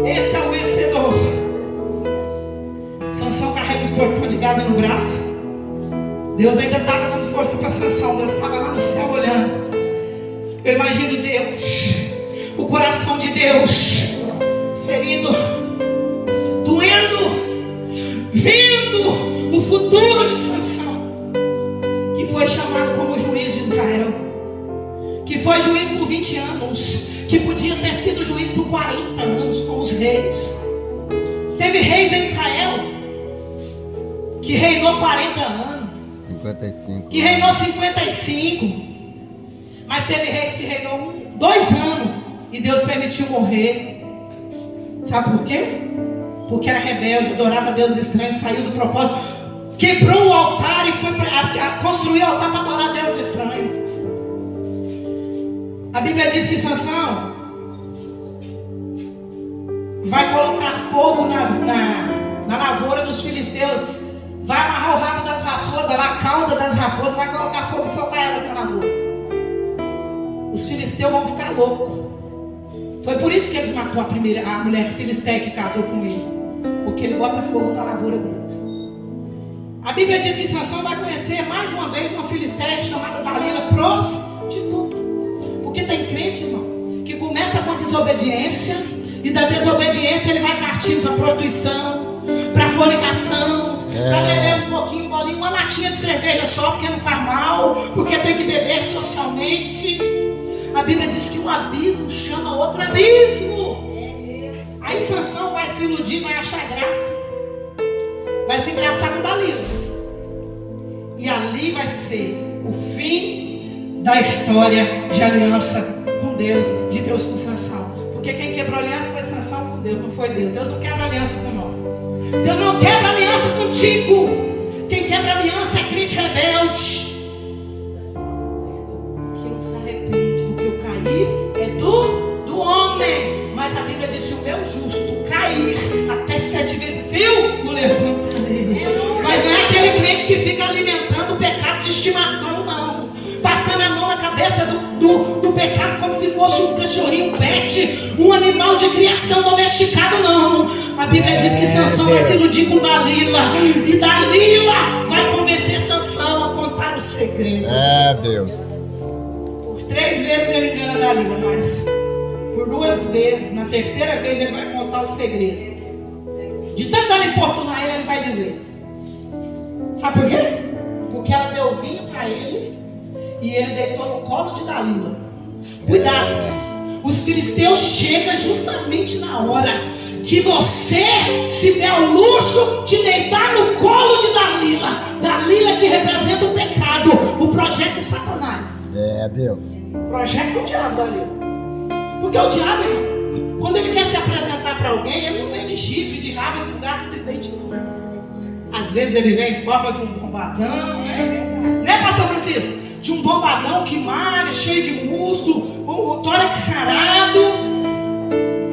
Esse é o vencedor. Sansão carrega os portões de Gaza no braço. Deus ainda estava dando força para Sansão. Deus estava lá no céu olhando. Eu imagino Deus, o coração de Deus ferido, doendo, vendo o futuro de Sansão, que foi chamado como juiz de Israel, que foi juiz por 20 anos, que podia ter sido juiz por 40 anos como os reis. Teve reis em Israel que reinou 40 anos,
55.
que reinou 55, mas teve reis que reinou 2 anos e Deus permitiu morrer. Sabe por quê? Porque era rebelde, adorava Deus estranho, saiu do propósito, quebrou o altar e foi construir o altar para adorar Deus estranhos. A Bíblia diz que Sansão vai colocar fogo na lavoura dos filisteus, vai amarrar o rabo das raposas, lá a cauda das raposas, vai colocar fogo e soltar ela na lavoura. Os filisteus vão ficar loucos. Foi por isso que eles matou a mulher filisteia que casou com ele, porque ele bota fogo na lavoura deles. A Bíblia diz que Sansão vai conhecer mais uma vez uma filisteia chamada Dalila, prostituta. Porque tem crente, irmão, que começa com a desobediência, e da desobediência ele vai partindo para a prostituição, para a fornicação, Para beber um pouquinho, um bolinho, uma latinha de cerveja só, porque não faz mal, porque tem que beber socialmente. A Bíblia diz que um abismo chama outro abismo. Aí Sansão vai se iludir, vai achar graça. Vai se engraçar com Dalila. E ali vai ser o fim da história de aliança com Deus, de Deus com Sansão. Porque quem quebrou aliança foi Sansão com Deus, não foi Deus. Deus não quebra aliança com nós. Deus não quebra aliança contigo. Quem quebra aliança é crente rebelde, que não se arrepende, porque o cair é do homem. Mas a Bíblia diz que o meu justo cair até 7 vezes eu o levantarei. Mas não é aquele crente que fica alimentando o pecado de estimação, não. Passando a mão na cabeça do pecado como se fosse um cachorrinho pet, um animal de criação domesticado, não. A Bíblia diz que Sansão vai se iludir com Dalila. E Dalila vai convencer Sansão a contar o segredo.
Deus.
Por 3 vezes ele engana Dalila, mas por 2 vezes, na terceira vez ele vai contar o segredo. De tanto ela importunar ele vai dizer. Sabe por quê? Porque ela deu vinho para ele e ele deitou no colo de Dalila. Cuidado, os filisteus chegam justamente na hora que você se der o luxo de deitar no colo de Dalila. Dalila que representa o pecado, o projeto de Satanás.
Deus.
Projeto do diabo, Dalila. Porque o diabo, irmão, quando ele quer se apresentar para alguém, ele não vem de chifre, de rabo, com garfo, tridente, não. Às vezes ele vem em forma de um bombadão, né, pastor Francisco? De um bombadão que malha, cheio de músculo, o tórax sarado.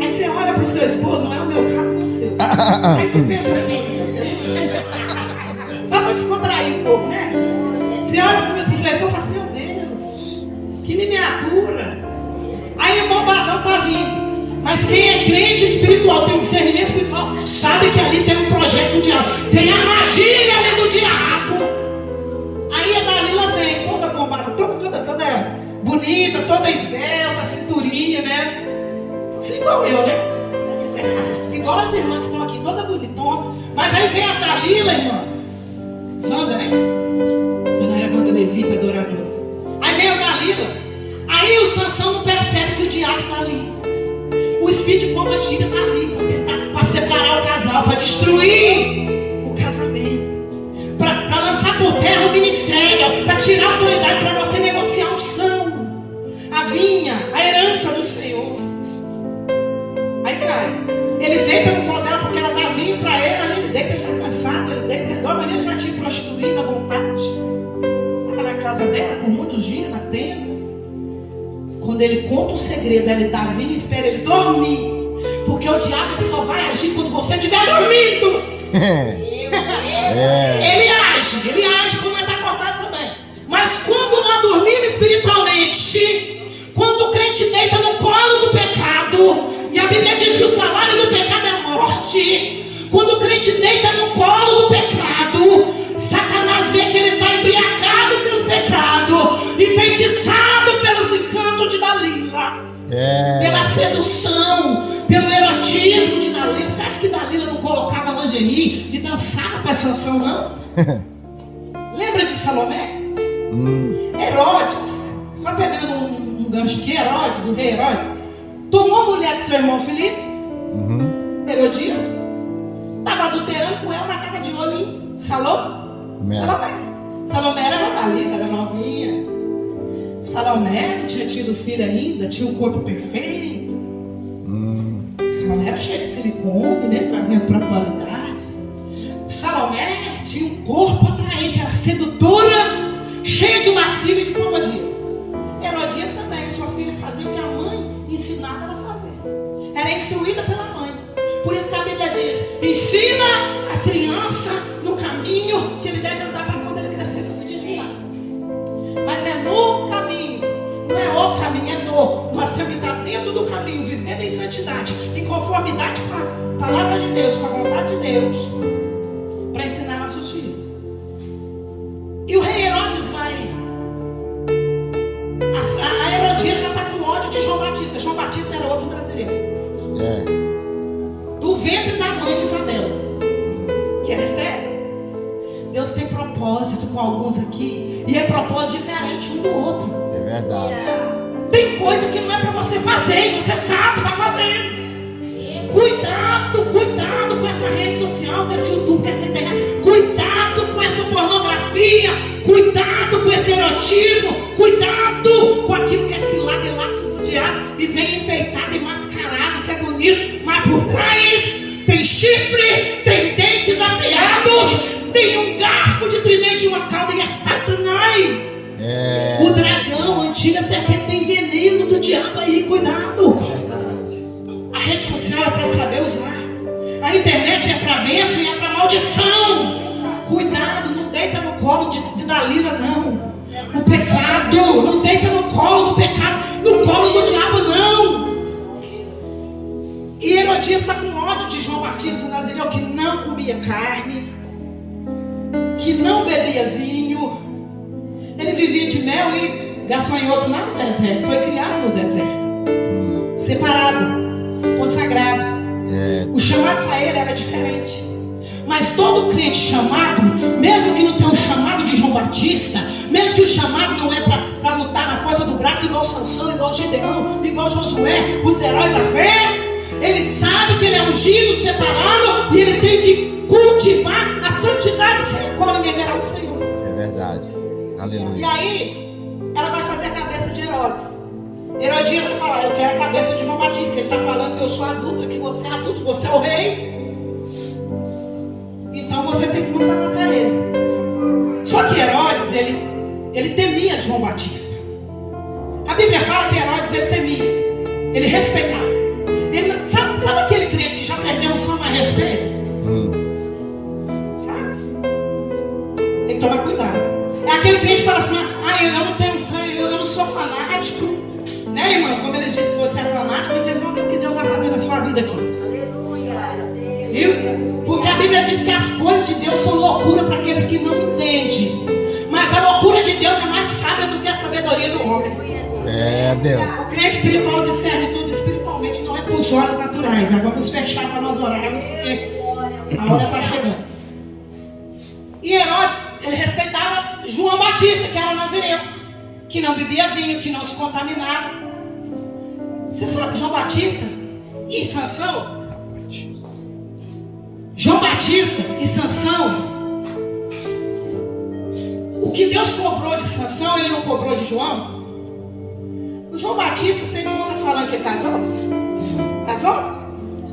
Aí você olha para o seu esposo, não é o meu caso, não é o seu. Aí você pensa assim, só para descontrair um pouco, né? Você olha para o seu esposo e fala assim, meu Deus, que miniatura. Aí o bombadão está vindo. Mas quem é crente espiritual, tem discernimento espiritual, sabe que ali tem um projeto do diabo. Tem armadilha ali do diabo. Aí a Dalila vem, toda bombada, toda bonita, toda esbelta, cinturinha, né? Assim igual eu, né? Igual as irmãs que estão aqui, toda bonitona. Mas aí vem a Dalila, irmã. Wanda, né? Não era Wanda Levita, adoradora. Aí vem a Dalila. Aí o Sansão não percebe que o diabo está ali. O espírito de pomba gira está ali para separar o casal, para destruir o casamento, para lançar por terra o ministério, para tirar a autoridade, para você negociar a unção, a vinha, a herança do Senhor. Aí cai. Ele deita no colo dela porque ela dá vinho para ele, ele deita, ele está cansado, ele deita, ele dorme, ele já tinha prostituído à vontade. Estava na casa dela por muitos dias, na tenda. Quando ele conta o segredo, ele dá vinho e espera ele dormir. Porque o diabo ele só vai agir quando você estiver dormindo. Ele age quando ele está acordado também. Mas quando nós dormimos espiritualmente, quando o crente deita no colo do pecado, e a Bíblia diz que o salário do pecado é a morte. Quando o crente deita no colo do pecado, Satanás vê que ele está embriagado pelo pecado, enfeitiçado pelos encantos de Dalila, pela sedução, pelo erotismo de Dalila. Você acha que Dalila não colocava lingerie e dançava para Sansão, não? Lembra de Salomé? Herodes, só pegando um gancho aqui, Herodes, o rei Herodes, tomou a mulher de seu irmão Filipe, Herodias, estava adulterando com ela, mas estava de olho em Salomé era Dalila, era novinha. Salomé não tinha tido filho ainda, tinha um corpo perfeito. Salomé era cheio de silicone, né? Trazendo para a atualidade. Salomé tinha um corpo atraente, era sedutora, cheia de lascívia e de pombagira. Herodias também, sua filha fazia o que a mãe ensinava ela a fazer. Era instruída pela mãe. Por isso que a Bíblia diz: ensina a criança no caminho que ele deve andar para quando ele crescer não se desviar. Mas é no caminho, não é o caminho, é no. Nós temos que estar dentro do caminho, vivendo em santidade, em conformidade com a palavra de Deus, com a vontade de Deus, para ensinar nossos filhos. E o rei Herodes vai. A Herodias já está com ódio de João Batista. João Batista era outro brasileiro. Do ventre da mãe de Isabel, que era estéril. do outro.
É verdade.
Tem coisa que não é para você fazer e você sabe, está fazendo. Cuidado com essa rede social, com esse YouTube, com essa internet. Cuidado com essa pornografia. Cuidado com esse erotismo. Cuidado com aquilo que é cilada e laço do diabo e vem enfeitado e mascarado, que é bonito, mas por trás tem chifre, tem dentes afiados, tem um garfo de tridente e uma cauda, e é Satanás. O dragão, a antiga serpente, tem veneno do diabo aí, cuidado. A rede social é para saber usar. A internet é para bênção e é para maldição. Cuidado, não deita no colo de Dalila, não. O pecado, não deita no colo do pecado, no colo do diabo, não. E Herodias está com ódio de João Batista, o Nazireu, que não comia carne, que não bebia vinho. Ele vivia de mel e gafanhoto lá no deserto. Foi criado no deserto, separado, consagrado. O chamado para ele era diferente. Mas todo crente chamado, mesmo que não tenha um chamado de João Batista, mesmo que o chamado não é para lutar na força do braço, igual Sansão, igual Gideão, igual Josué, os heróis da fé, ele sabe que ele é ungido, separado, e ele tem que cultivar a santidade, sem a qual ninguém verá o Senhor.
É verdade. Aleluia.
E aí, ela vai fazer a cabeça de Herodes. Herodias vai falar: eu quero a cabeça de João Batista. Ele está falando que eu sou adulta, que você é adulto, você é o rei. Então você tem que mandar matar ele. Só que Herodes, ele temia João Batista. A Bíblia fala que Herodes, ele temia, ele respeitava. Ele, sabe aquele crente que já perdeu um som mais respeito? Sabe? Tem que tomar cuidado. É aquele crente que fala assim: eu não tenho sangue, eu não sou fanático. Né, irmão? Como eles dizem que você é fanático, vocês vão ver o que Deus vai fazer na sua vida aqui. Viu? Porque a Bíblia diz que as coisas de Deus são loucura para aqueles que não entendem. Mas a loucura de Deus é mais sábia do que a sabedoria do homem.
É, Deus.
O crente espiritual discerne tudo espiritualmente, não é com os olhos naturais. Já vamos fechar para nós orarmos, porque a hora está chegando. E Herodes, ele respeitava João Batista, que era nazireu, que não bebia vinho, que não se contaminava. Você sabe, João Batista e Sansão? João Batista e Sansão, o que Deus cobrou de Sansão, ele não cobrou de João. O João Batista, você encontra falando que ele casou? Casou?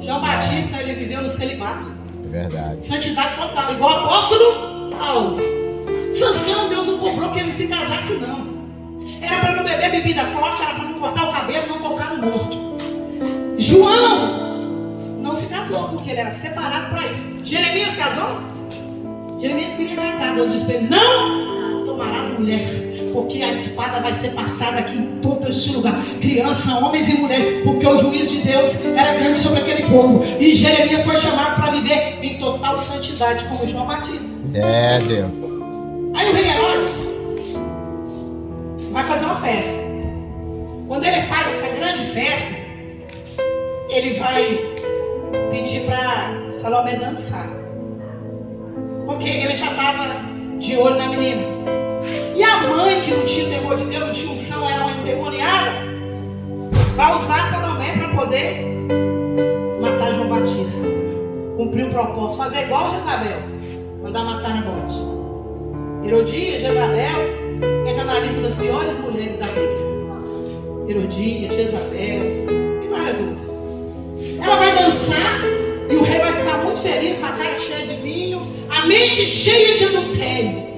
João Batista, ele viveu no celibato.
É verdade.
Santidade total, igual o apóstolo Paulo. Sansão, Deus não cobrou que ele se casasse, não. Era para não beber bebida forte, era para não cortar o cabelo, não tocar no morto. João não se casou, porque ele era separado para ir. Jeremias casou? Jeremias queria casar. Deus disse para ele: não tomarás mulher, porque a espada vai ser passada aqui em todo este lugar. Criança, homens e mulheres, porque o juízo de Deus era grande sobre aquele povo. E Jeremias foi chamado para viver em total santidade, como João Batista.
É, Deus.
Aí o rei Herodes vai fazer uma festa. Quando ele faz essa grande festa, ele vai pedir para Salomé dançar, porque ele já estava de olho na menina. E a mãe, que não tinha temor de Deus, não tinha unção, era uma endemoniada, vai usar Salomé para poder matar João Batista, cumprir o propósito, fazer igual Jezabel, mandar matar Nabote. Herodias, Jezabel, entra na lista das piores mulheres da Bíblia. Herodias, Jezabel e várias outras. Ela vai dançar e o rei vai ficar muito feliz, com a cara cheia de vinho, a mente cheia de adultério.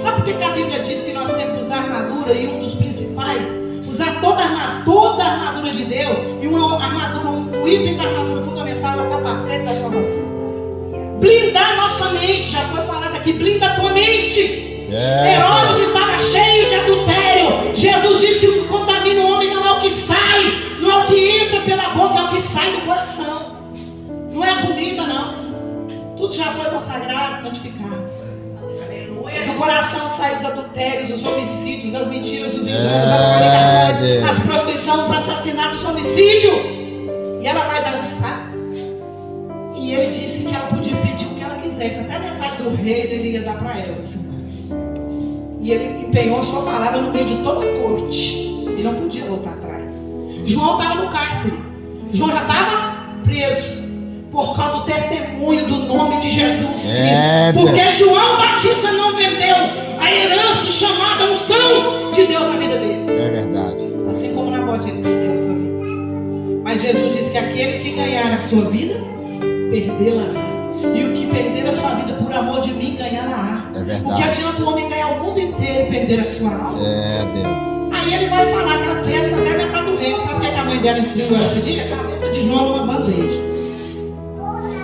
Sabe por que a Bíblia diz que nós temos que usar armadura? E um dos principais, usar toda a armadura de Deus. E uma armadura, um item da armadura fundamental é o capacete da salvação. Blindar nossa mente, já foi falado aqui, blinda a tua mente. Herodes estava cheio de adultério. Jesus diz que o que contamina o homem não é o que sai, não é o que entra pela boca, é o que sai do coração. Não é a comida, não. Tudo já foi consagrado, santificado. Aleluia. Do coração saem os adultérios, os homicídios, as mentiras, os enganos, as fornicações, as prostituições, os assassinatos, os homicídios. E ela vai dançar. E ele disse que ela podia pedir o que ela quisesse. Até metade do rei ele ia dar para ela. E E ele empenhou a sua palavra no meio de toda a corte. E não podia voltar atrás. João estava no cárcere. João já estava preso. Por causa do testemunho do nome de Jesus. Porque João Batista não vendeu a herança chamada unção de Deus na vida dele.
É verdade.
Assim como na morte ele perdeu a sua vida. Mas Jesus disse que aquele que ganhar a sua vida, perdê-la. E o que perder a sua vida por amor de mim, ganhará.
É verdade.
O que adianta o homem ganhar o mundo inteiro e perder a sua alma?
É, Deus.
Aí ele vai falar que a peça até metade do reino. Sabe o que a mãe dela instruiu ela a pedir? A cabeça de João numa bandeja.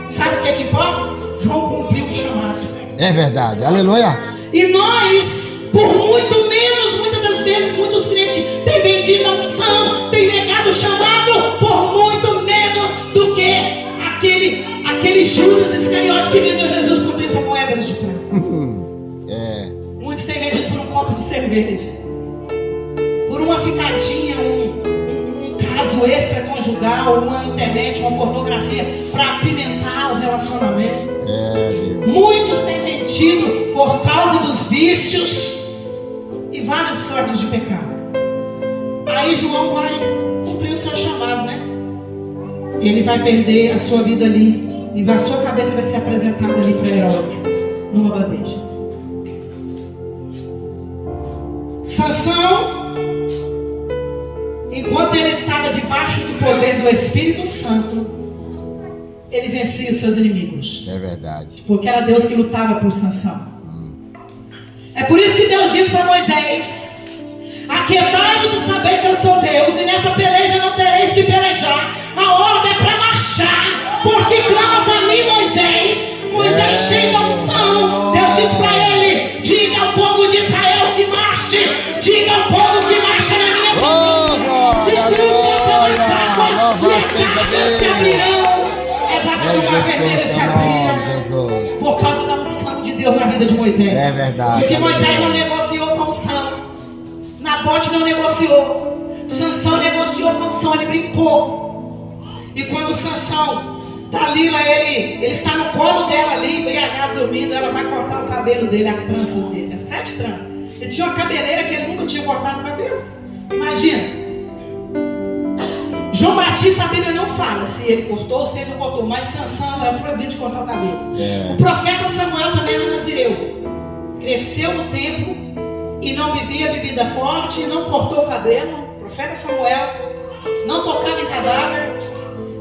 Sabe o que importa? João cumpriu o chamado.
É verdade. Aleluia.
E nós, por muito menos, muitas das vezes, muitos crentes têm vendido a unção, têm negado o chamado por muito menos do que aquele Judas Iscariote que vendeu Jesus por 30 moedas de prata. Muitos têm vendido por um copo de cerveja, por uma ficadinha, um caso extraconjugal, uma internet, uma pornografia para apimentar o relacionamento. Muitos têm vendido por causa dos vícios e várias sortes de pecado. Aí João vai cumprir o seu chamado, né? Ele vai perder a sua vida ali e a sua cabeça vai ser apresentada ali para Herodes numa bandeja. Sansão, enquanto ele estava debaixo do poder do Espírito Santo, ele vencia os seus inimigos.
É verdade.
Porque era Deus que lutava por Sansão. É por isso que Deus diz para Moisés: aquietai-vos e saber que eu sou Deus, e nessa peleja não tereis que pelejar. A ordem é para marchar. Porque clamas a mim, Moisés. Moisés cheio da unção. Deus diz para ele: diga ao povo de Israel que marche. Diga ao povo que marche na minha presença. E tudo pelas águas, e as águas se abrirão. As águas do mar vermelho se abriram por causa da unção de Deus na vida de Moisés.
É verdade.
Porque Moisés não negociou com a unção. Nabote não negociou. Sansão negociou com a unção, ele brincou. E quando Sansão Dalila, ele está no colo dela ali, embriagado, dormindo, ela vai cortar o cabelo dele, as tranças dele, as 7 tranças. Ele tinha uma cabeleira que ele nunca tinha cortado o cabelo. Imagina. João Batista, a Bíblia não fala se ele cortou ou se ele não cortou, mas Sansão era proibido de cortar o cabelo. O profeta Samuel também era nazireu. Cresceu no templo e não bebia bebida forte, não cortou o cabelo. O profeta Samuel não tocava em cadáver.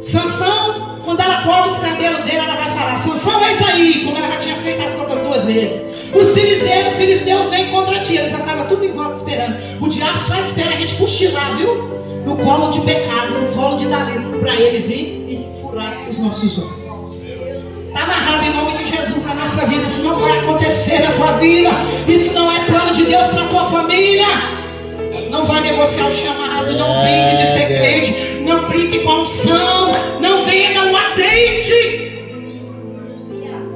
Sansão, quando ela corta os cabelos dele, ela vai falar: Sansão, vai sair, como ela já tinha feito as outras 2 vezes. Os filisteus vêm contra ti. Eles já estavam tudo em volta esperando. O diabo só espera a gente cochilar, viu? No colo de pecado, no colo de Dalila, para ele vir e furar os nossos olhos. Está amarrado em nome de Jesus na nossa vida. Isso não vai acontecer na tua vida. Isso não é plano de Deus para a tua família. Não vai negociar o chamado. Não brinque de ser crente. Não brinque com a unção. Não venda o azeite.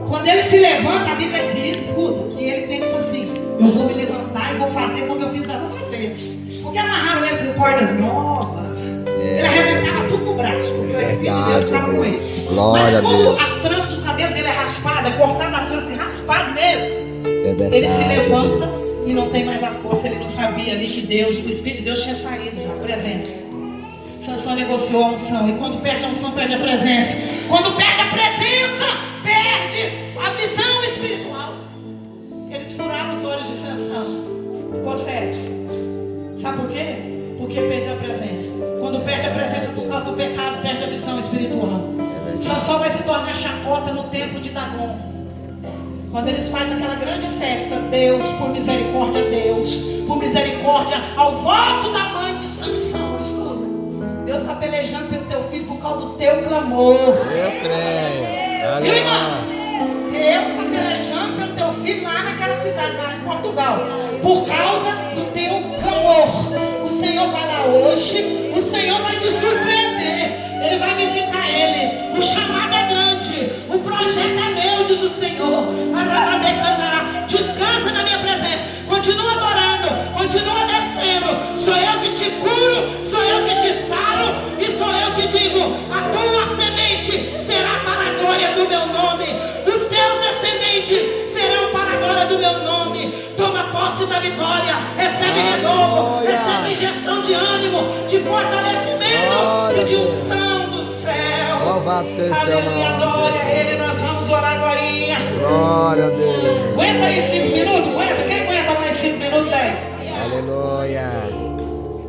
Quando ele se levanta, a Bíblia diz, escuta, que ele pensa assim: eu vou me levantar e vou fazer como eu fiz das outras vezes. Porque amarraram ele com cordas novas. Ele arrebentava tudo no braço, porque o Espírito de Deus estava com ele. Mas quando as tranças do cabelo dele é raspada, cortado as tranças, raspado mesmo, ele se levanta e não tem mais a força. Ele não sabia ali que Deus, o Espírito de Deus tinha saído já, a presença. Sansão negociou a unção. E quando perde a unção, perde a presença. Quando perde a presença, perde a visão espiritual. Eles furaram os olhos de Sansão. Ficou sério. Sabe por quê? Porque perdeu a presença. Quando perde a presença por causa do pecado, perde a visão espiritual. Sansão vai se tornar chacota no templo de Dagon. Quando eles fazem aquela grande festa, Deus, por misericórdia, Deus, por misericórdia, ao voto da mãe de Sansão, escuta. Deus está pelejando pelo teu filho por causa do teu clamor.
Eu creio.
Viu, irmão? Deus está pelejando pelo teu filho lá naquela cidade, lá em Portugal, por causa do teu clamor. O Senhor vai lá hoje, o Senhor vai te surpreender. Ele vai visitar ele. O chamado é grande, o projeto é meu, diz o Senhor. Descansa na minha presença. Continua adorando, continua descendo. Sou eu que te curo, sou eu que te saro, e sou eu que digo: a tua semente será para a glória do meu nome. Os teus descendentes serão para a glória do meu nome. Toma posse da vitória. de fortalecimento
Glória
e de
a Deus.
unção do céu.
Louvado seja teu
Aleluia,
nome.
glória a Ele. Nós vamos orar agora.
Glória a Deus.
Aguenta aí 5 minutos, aguenta. Quem aguenta mais 5 minutos aí?
Aleluia.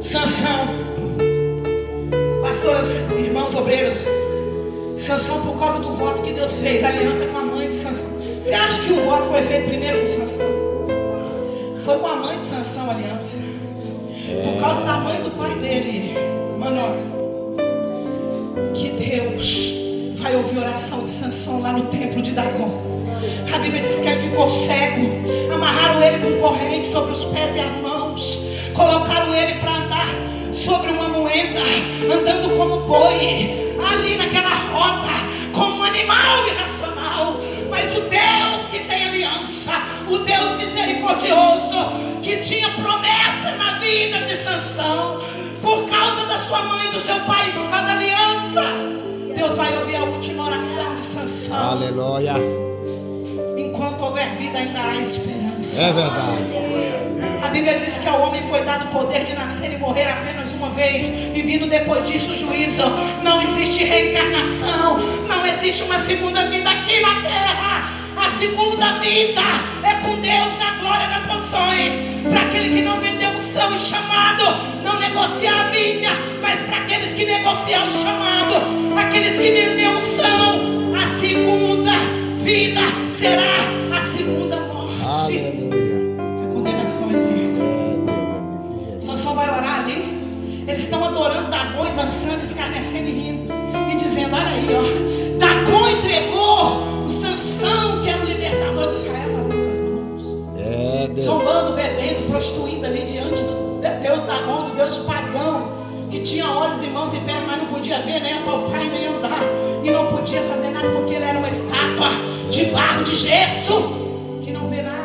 Sansão, pastoras, irmãos obreiros, Sansão, por causa do voto que Deus fez, aliança com a mãe de Sansão. Você acha que o voto foi feito primeiro com Sansão? Foi com a mãe de Sansão a aliança. Por causa da mãe do pai dele, Manoel, que Deus vai ouvir a oração de Sansão lá no templo de Dagon. A Bíblia diz que ele ficou cego. Amarraram ele com corrente sobre os pés e as mãos. Colocaram ele para andar sobre uma moeda, andando como boi, ali naquela rota, como um animal irracional. Mas o Deus que tem aliança, o Deus misericordioso, que tinha promessa na vida de Sansão, por causa da sua mãe e do seu pai, por causa da aliança, Deus vai ouvir a última oração de Sansão.
Aleluia.
Enquanto houver vida, ainda há esperança.
É verdade.
A Bíblia diz que ao homem foi dado o poder de nascer e morrer apenas uma vez, e vindo depois disso o juízo. Não existe reencarnação, não existe uma segunda vida aqui na terra. A segunda vida é com Deus na glória das mansões. Para aquele que não vendeu unção e chamado, não negocia a vinha, mas para aqueles que negociam o chamado, aqueles que vendeu unção, a segunda vida será a segunda morte.
Aleluia.
A condenação eterna. Sansão vai orar ali. Eles estão adorando Dagon e dançando, escarnecendo e rindo, e dizendo: olha aí, ó, Dagon entregou o Sansão, que era o libertador de Israel, nas nossas mãos.
É Deus.
Zombando, bebendo, prostituindo ali diante do Deus Dagon, do Deus pagão, que tinha olhos e mãos e pés, mas não podia ver, nem apalpar e nem andar, e não podia fazer nada porque ele era uma estátua de barro, de gesso, que não vê nada.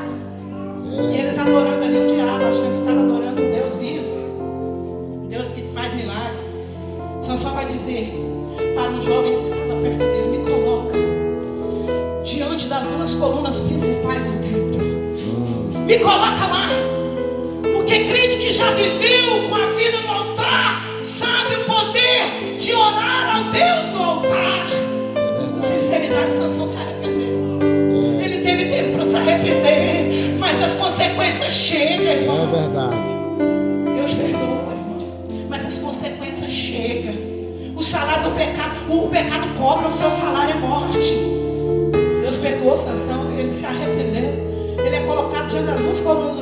E eles adorando ali o diabo, achando que estava adorando um Deus vivo, um Deus que faz milagre. Sansão vai dizer para um jovem que estava perto dele: me coloca diante das duas colunas principais do templo, me coloca lá, porque crente que já viveu com a vida no altar sabe o poder de orar ao Deus do altar. Com sinceridade, Sansão se arrependeu. Ele teve tempo para se arrepender, mas as consequências chegam, irmão.
É verdade.
Deus perdoa, irmão, mas as consequências chegam. O salário do pecado, o pecado cobra, o seu salário é morte. Deus perdoou Sansão, ele se arrependeu. Ele é colocado diante das duas colunas